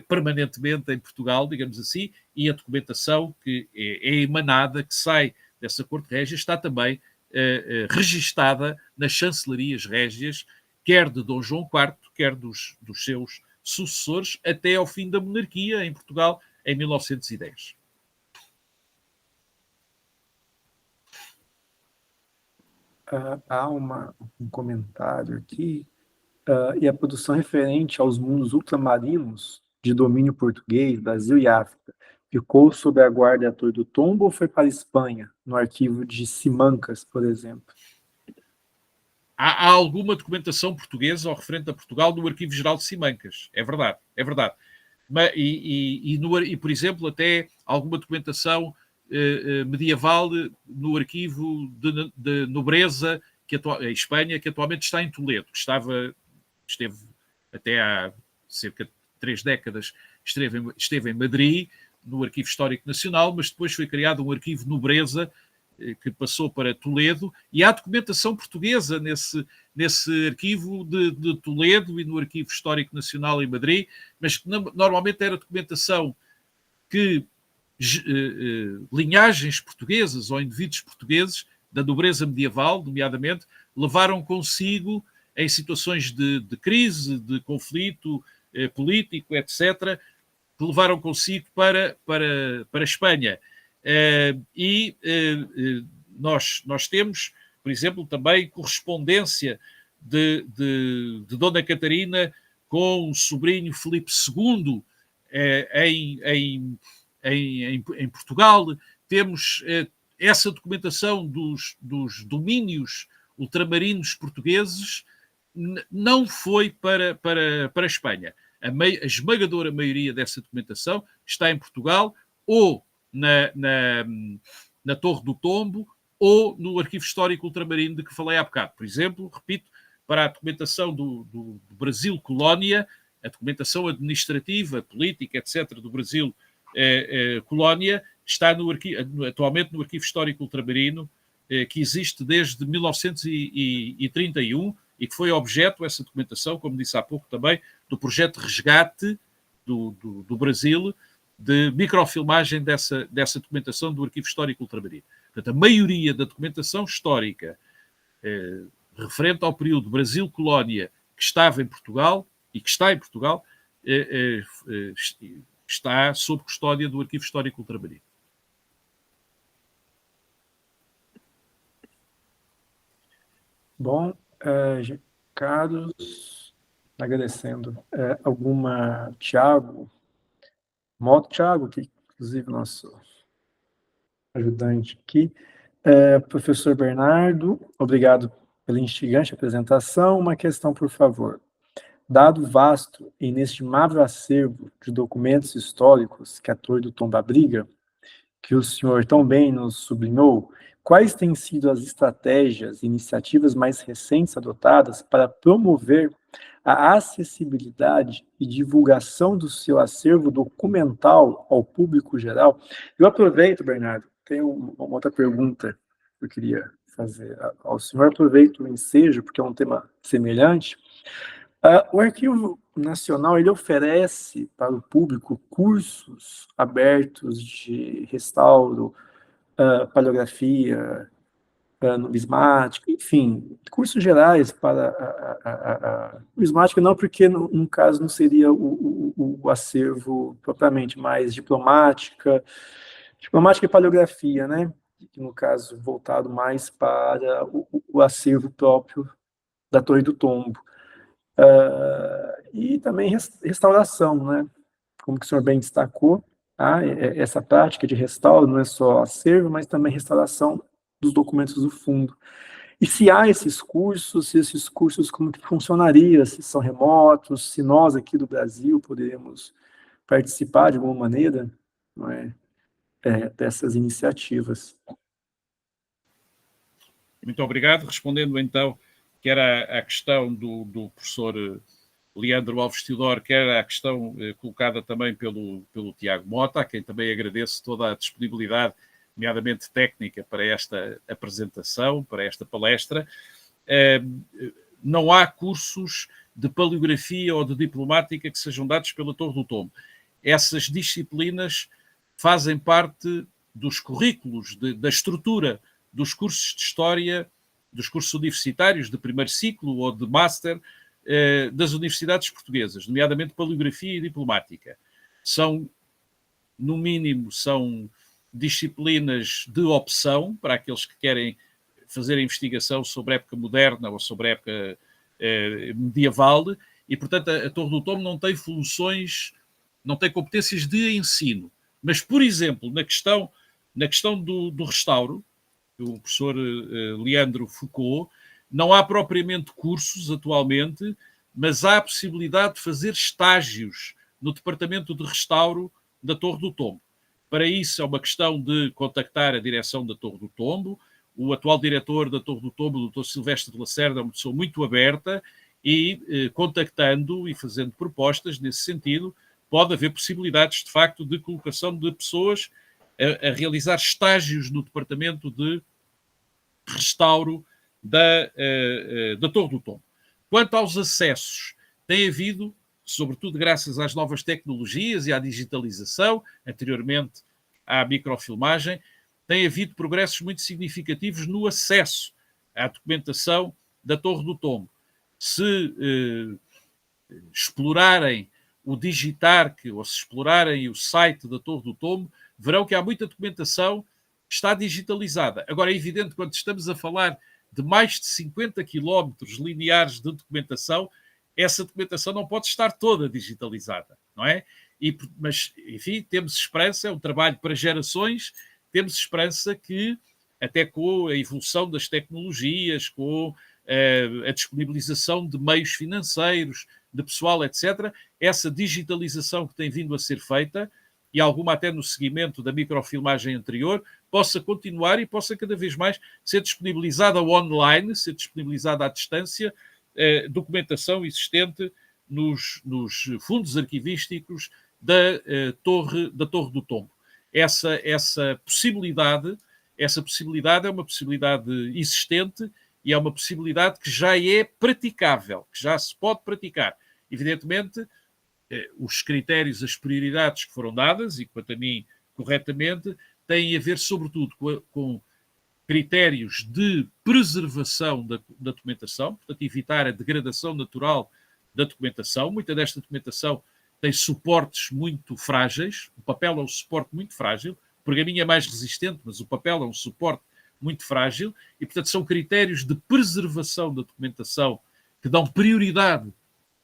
permanentemente em Portugal, digamos assim, e a documentação que é emanada, que sai dessa corte régia, está também registada nas chancelarias régias, quer de Dom João IV, quer dos seus sucessores, até ao fim da monarquia em Portugal, em 1910. Há um comentário aqui, e a produção referente aos mundos ultramarinos de domínio português, Brasil e África, ficou sob a guarda da Torre do Tombo ou foi para a Espanha, no arquivo de Simancas, por exemplo? Há alguma documentação portuguesa ou referente a Portugal no Arquivo Geral de Simancas, é verdade. Mas, por exemplo, até alguma documentação medieval no arquivo de nobreza em Espanha, que atualmente está em Toledo, que esteve até há cerca de 3 décadas, esteve em Madrid, no Arquivo Histórico Nacional, mas depois foi criado um arquivo de nobreza que passou para Toledo, e há documentação portuguesa nesse arquivo de Toledo e no Arquivo Histórico Nacional em Madrid, mas que normalmente era documentação que linhagens portuguesas ou indivíduos portugueses da nobreza medieval, nomeadamente, levaram consigo em situações de crise, de conflito político, etc., que levaram consigo para a Espanha. Nós temos, por exemplo, também correspondência de Dona Catarina com o sobrinho Filipe II em Portugal. Temos essa documentação dos domínios ultramarinos portugueses, não foi para a Espanha. A esmagadora maioria dessa documentação está em Portugal, ou na Torre do Tombo, ou no Arquivo Histórico Ultramarino de que falei há bocado. Por exemplo, repito, para a documentação do Brasil Colónia, a documentação administrativa, política, etc., do Brasil Colónia, está atualmente no Arquivo Histórico Ultramarino, que existe desde 1931 e que foi objeto, essa documentação, como disse há pouco também, do projeto de resgate do Brasil, de microfilmagem dessa documentação do Arquivo Histórico Ultramarino. Portanto, a maioria da documentação histórica referente ao período Brasil-Colónia, que estava em Portugal e que está em Portugal, está sob custódia do Arquivo Histórico Ultramarino. Bom, Carlos, agradecendo. Tiago, Tiago, que inclusive nosso ajudante aqui. Professor Bernardo, obrigado pela instigante apresentação. Uma questão, por favor. Dado o vasto e inestimável acervo de documentos históricos que a Torre do Tombo abriga, que o senhor tão bem nos sublinhou, quais têm sido as estratégias e iniciativas mais recentes adotadas para promover a acessibilidade e divulgação do seu acervo documental ao público geral? Eu aproveito, Bernardo, tenho uma outra pergunta que eu queria fazer ao senhor. Aproveito o ensejo, porque é um tema semelhante. O Arquivo Nacional ele oferece para o público cursos abertos de restauro, paleografia, numismática, enfim, cursos gerais para numismática, não, porque no caso não seria o acervo propriamente, mais diplomática e paleografia, né? No caso, voltado mais para o acervo próprio da Torre do Tombo. E também restauração, né? Como que o senhor bem destacou, essa prática de restauro não é só acervo, mas também restauração dos documentos do fundo. E se há esses cursos como que funcionaria, se são remotos, se nós aqui do Brasil poderíamos participar de alguma maneira, não é, dessas iniciativas. Muito obrigado. Respondendo então, quer à questão do professor Leandro Alves Teodoro, quer à questão colocada também pelo Tiago Mota, a quem também agradeço toda a disponibilidade, nomeadamente técnica, para esta apresentação, para esta palestra. Não há cursos de paleografia ou de diplomática que sejam dados pela Torre do Tombo. Essas disciplinas fazem parte dos currículos, da estrutura dos cursos de História, dos cursos universitários de primeiro ciclo ou de Master das universidades portuguesas, nomeadamente paleografia e diplomática. No mínimo, são disciplinas de opção para aqueles que querem fazer a investigação sobre a época moderna ou sobre a época medieval, e, portanto, a Torre do Tombo não tem funções, não tem competências de ensino. Mas, por exemplo, na questão do restauro, do professor Leandro Foucault, não há propriamente cursos atualmente, mas há a possibilidade de fazer estágios no Departamento de Restauro da Torre do Tombo. Para isso é uma questão de contactar a direção da Torre do Tombo. O atual diretor da Torre do Tombo, o Dr. Silvestre de Lacerda, é uma pessoa muito aberta e contactando e fazendo propostas nesse sentido, pode haver possibilidades, de facto, de colocação de pessoas a realizar estágios no departamento de restauro da Torre do Tombo. Quanto aos acessos, tem havido, sobretudo graças às novas tecnologias e à digitalização, anteriormente à microfilmagem, tem havido progressos muito significativos no acesso à documentação da Torre do Tombo. Se explorarem o Digitarc ou se explorarem o site da Torre do Tombo, verão que há muita documentação que está digitalizada. Agora, é evidente, quando estamos a falar de mais de 50 quilómetros lineares de documentação, essa documentação não pode estar toda digitalizada, não é? Mas, enfim, temos esperança, é um trabalho para gerações, temos esperança que, até com a evolução das tecnologias, com a disponibilização de meios financeiros, de pessoal, etc., essa digitalização que tem vindo a ser feita, e alguma até no seguimento da microfilmagem anterior, possa continuar e possa cada vez mais ser disponibilizada online, ser disponibilizada à distância, documentação existente nos fundos arquivísticos da Torre do Tombo. Essa possibilidade é uma possibilidade existente e é uma possibilidade que já é praticável, que já se pode praticar. Evidentemente, os critérios, as prioridades que foram dadas, e quanto a mim, corretamente, têm a ver, sobretudo, com critérios de preservação da documentação, portanto, evitar a degradação natural da documentação. Muita desta documentação tem suportes muito frágeis, o papel é um suporte muito frágil, o pergaminho é mais resistente, mas o papel é um suporte muito frágil, e, portanto, são critérios de preservação da documentação que dão prioridade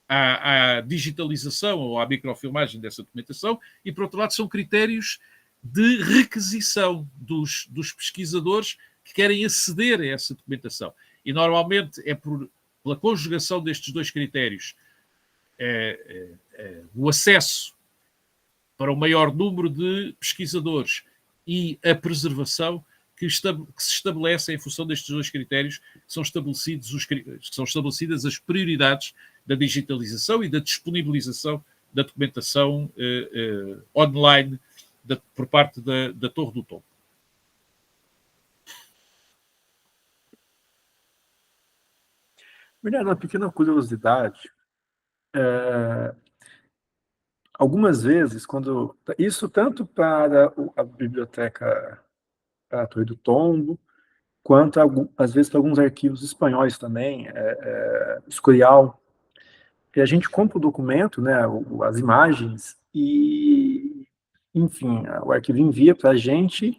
à digitalização ou à microfilmagem dessa documentação, e, por outro lado, são critérios de requisição dos pesquisadores que querem aceder a essa documentação. E, normalmente, é pela conjugação destes dois critérios, o acesso para o maior número de pesquisadores e a preservação que se estabelecem em função destes dois critérios, são estabelecidas as prioridades da digitalização e da disponibilização da documentação online por parte da Torre do Tombo. Uma pequena curiosidade. Algumas vezes, isso tanto para a biblioteca, para a Torre do Tombo, quanto às vezes para alguns arquivos espanhóis também, Escorial, e a gente compra o documento, né, as imagens, e, enfim, o arquivo envia para a gente,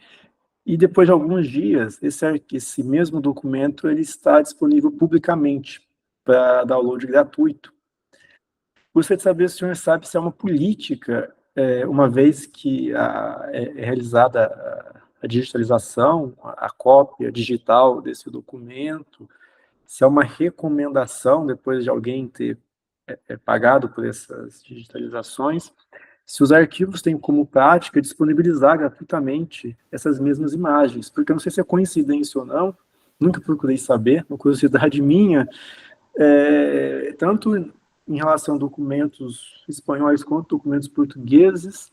e depois de alguns dias, esse mesmo documento ele está disponível publicamente para download gratuito. Gostaria de saber se o senhor sabe se é uma política, uma vez que é realizada a digitalização, a cópia digital desse documento, se é uma recomendação, depois de alguém ter pagado por essas digitalizações, se os arquivos têm como prática disponibilizar gratuitamente essas mesmas imagens, porque eu não sei se é coincidência ou não, nunca procurei saber, uma curiosidade minha, tanto em relação a documentos espanhóis quanto documentos portugueses,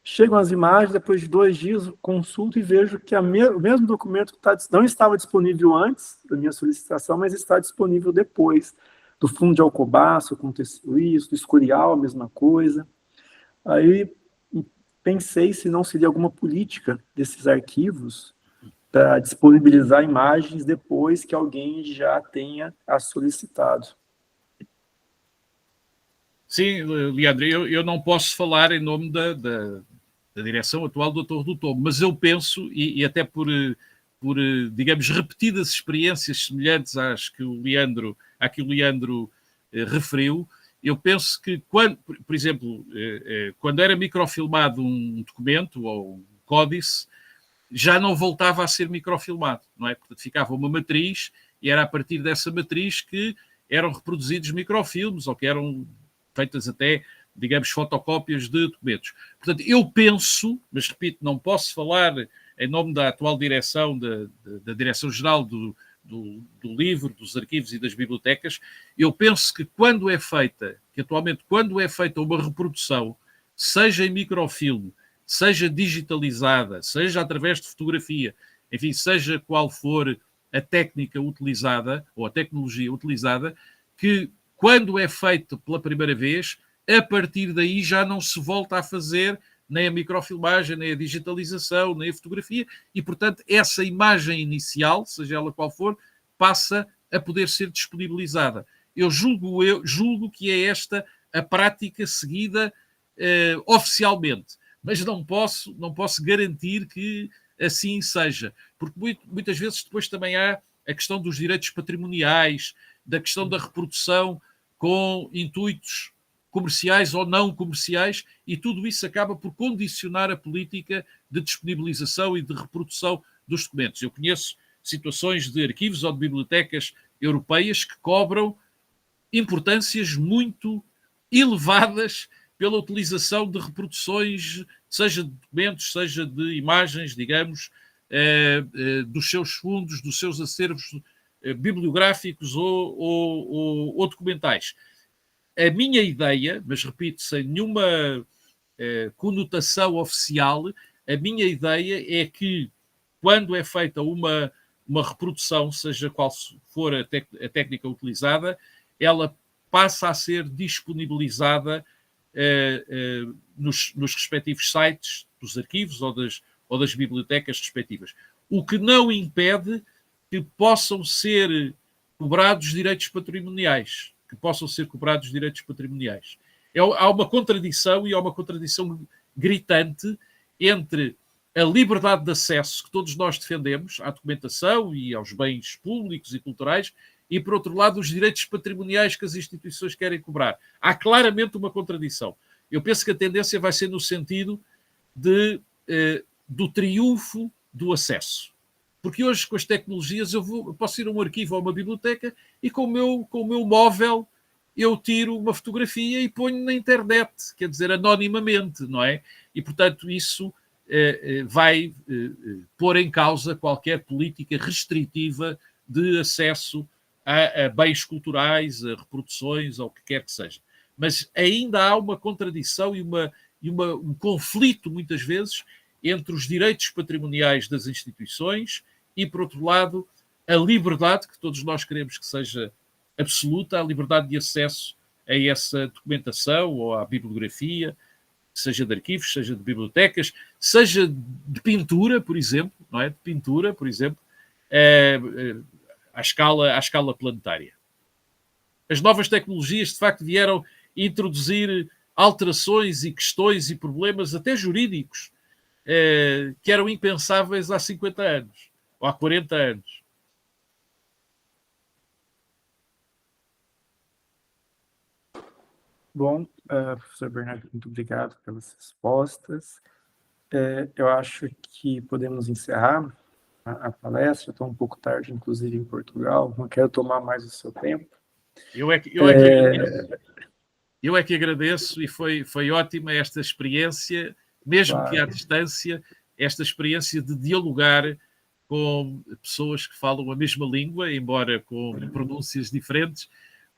chegam as imagens, depois de 2 dias, consulto e vejo que o mesmo documento não estava disponível antes da minha solicitação, mas está disponível depois. Do fundo de Alcobaça aconteceu isso, do Escorial, a mesma coisa. Aí pensei se não seria alguma política desses arquivos para disponibilizar imagens depois que alguém já tenha as solicitado. Sim, Leandro, eu não posso falar em nome da direção atual do Torre do Tombo, mas eu penso, e até por, digamos, repetidas experiências semelhantes às que o Leandro referiu, eu penso que, por exemplo, quando era microfilmado um documento ou um códice, já não voltava a ser microfilmado, não é? Portanto, ficava uma matriz e era a partir dessa matriz que eram reproduzidos microfilmes ou que eram feitas até digamos, fotocópias de documentos. Portanto, eu penso, mas repito, não posso falar em nome da atual direção, da Direção-Geral do Livro, dos Arquivos e das Bibliotecas, eu penso que atualmente, quando é feita uma reprodução, seja em microfilme, seja digitalizada, seja através de fotografia, enfim, seja qual for a técnica utilizada, ou a tecnologia utilizada, que quando é feito pela primeira vez, a partir daí já não se volta a fazer nem a microfilmagem, nem a digitalização, nem a fotografia, e, portanto, essa imagem inicial, seja ela qual for, passa a poder ser disponibilizada. Eu julgo que é esta a prática seguida oficialmente, mas não posso garantir que assim seja, porque muitas vezes depois também há a questão dos direitos patrimoniais, da questão da reprodução com intuitos comerciais ou não comerciais, e tudo isso acaba por condicionar a política de disponibilização e de reprodução dos documentos. Eu conheço situações de arquivos ou de bibliotecas europeias que cobram importâncias muito elevadas pela utilização de reproduções, seja de documentos, seja de imagens, digamos, dos seus fundos, dos seus acervos bibliográficos ou documentais. A minha ideia, mas repito, sem nenhuma conotação oficial, a minha ideia é que quando é feita uma reprodução, seja qual for a técnica utilizada, ela passa a ser disponibilizada nos respectivos sites dos arquivos ou das bibliotecas respectivas. O que não impede que possam ser cobrados direitos patrimoniais. Há uma contradição, e há uma contradição gritante entre a liberdade de acesso que todos nós defendemos à documentação e aos bens públicos e culturais, e, por outro lado, os direitos patrimoniais que as instituições querem cobrar. Há claramente uma contradição. Eu penso que a tendência vai ser no sentido do triunfo do acesso. Porque hoje, com as tecnologias, eu posso ir a um arquivo ou a uma biblioteca e com o meu móvel eu tiro uma fotografia e ponho na internet, quer dizer, anonimamente, não é? E, portanto, isso vai pôr em causa qualquer política restritiva de acesso a bens culturais, a reproduções, ou o que quer que seja. Mas ainda há uma contradição e um conflito, muitas vezes, entre os direitos patrimoniais das instituições e, por outro lado, a liberdade, que todos nós queremos que seja absoluta, a liberdade de acesso a essa documentação ou à bibliografia, seja de arquivos, seja de bibliotecas, seja de pintura, por exemplo, não é? De pintura, por exemplo, à escala planetária. As novas tecnologias, de facto, vieram introduzir alterações e questões e problemas, até jurídicos, que eram impensáveis há 50 anos ou há 40 anos. Bom, professor Bernardo, muito obrigado pelas respostas. Eu acho que podemos encerrar a palestra. Estou um pouco tarde, inclusive, em Portugal. Não quero tomar mais o seu tempo. Eu é que agradeço, e foi ótima esta experiência, mesmo claro, que à distância, esta experiência de dialogar com pessoas que falam a mesma língua, embora com pronúncias diferentes,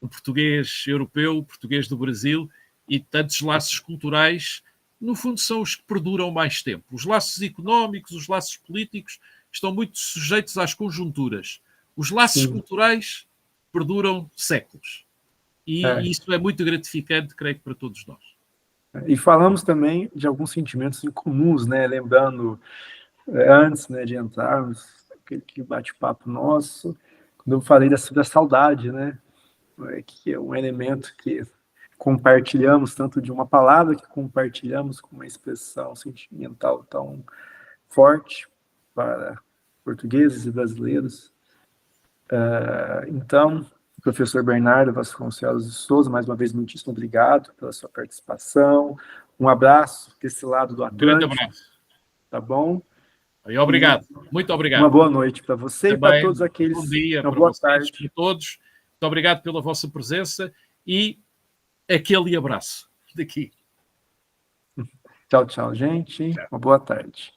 o português europeu, o português do Brasil, e tantos laços culturais, no fundo, são os que perduram mais tempo. Os laços económicos, os laços políticos, estão muito sujeitos às conjunturas. Os laços culturais perduram séculos. E isso é muito gratificante, creio que para todos nós. E falamos também de alguns sentimentos incomuns, né? Lembrando, antes, né, de entrarmos, aquele bate-papo nosso, quando eu falei sobre a saudade, né? Que é um elemento que compartilhamos, tanto de uma palavra que compartilhamos com uma expressão sentimental tão forte para portugueses e brasileiros. Então, professor Bernardo Vasconcelos de Souza, mais uma vez, muitíssimo obrigado pela sua participação. Um abraço desse lado do Atlântico. Grande abraço. Tá bom? E obrigado. Muito obrigado. Uma boa noite para você também, e para todos aqueles... Bom dia uma para boa vocês, tarde. para todos. Muito obrigado pela vossa presença e aquele abraço. daqui. Tchau, tchau, gente. Tchau. Uma boa tarde.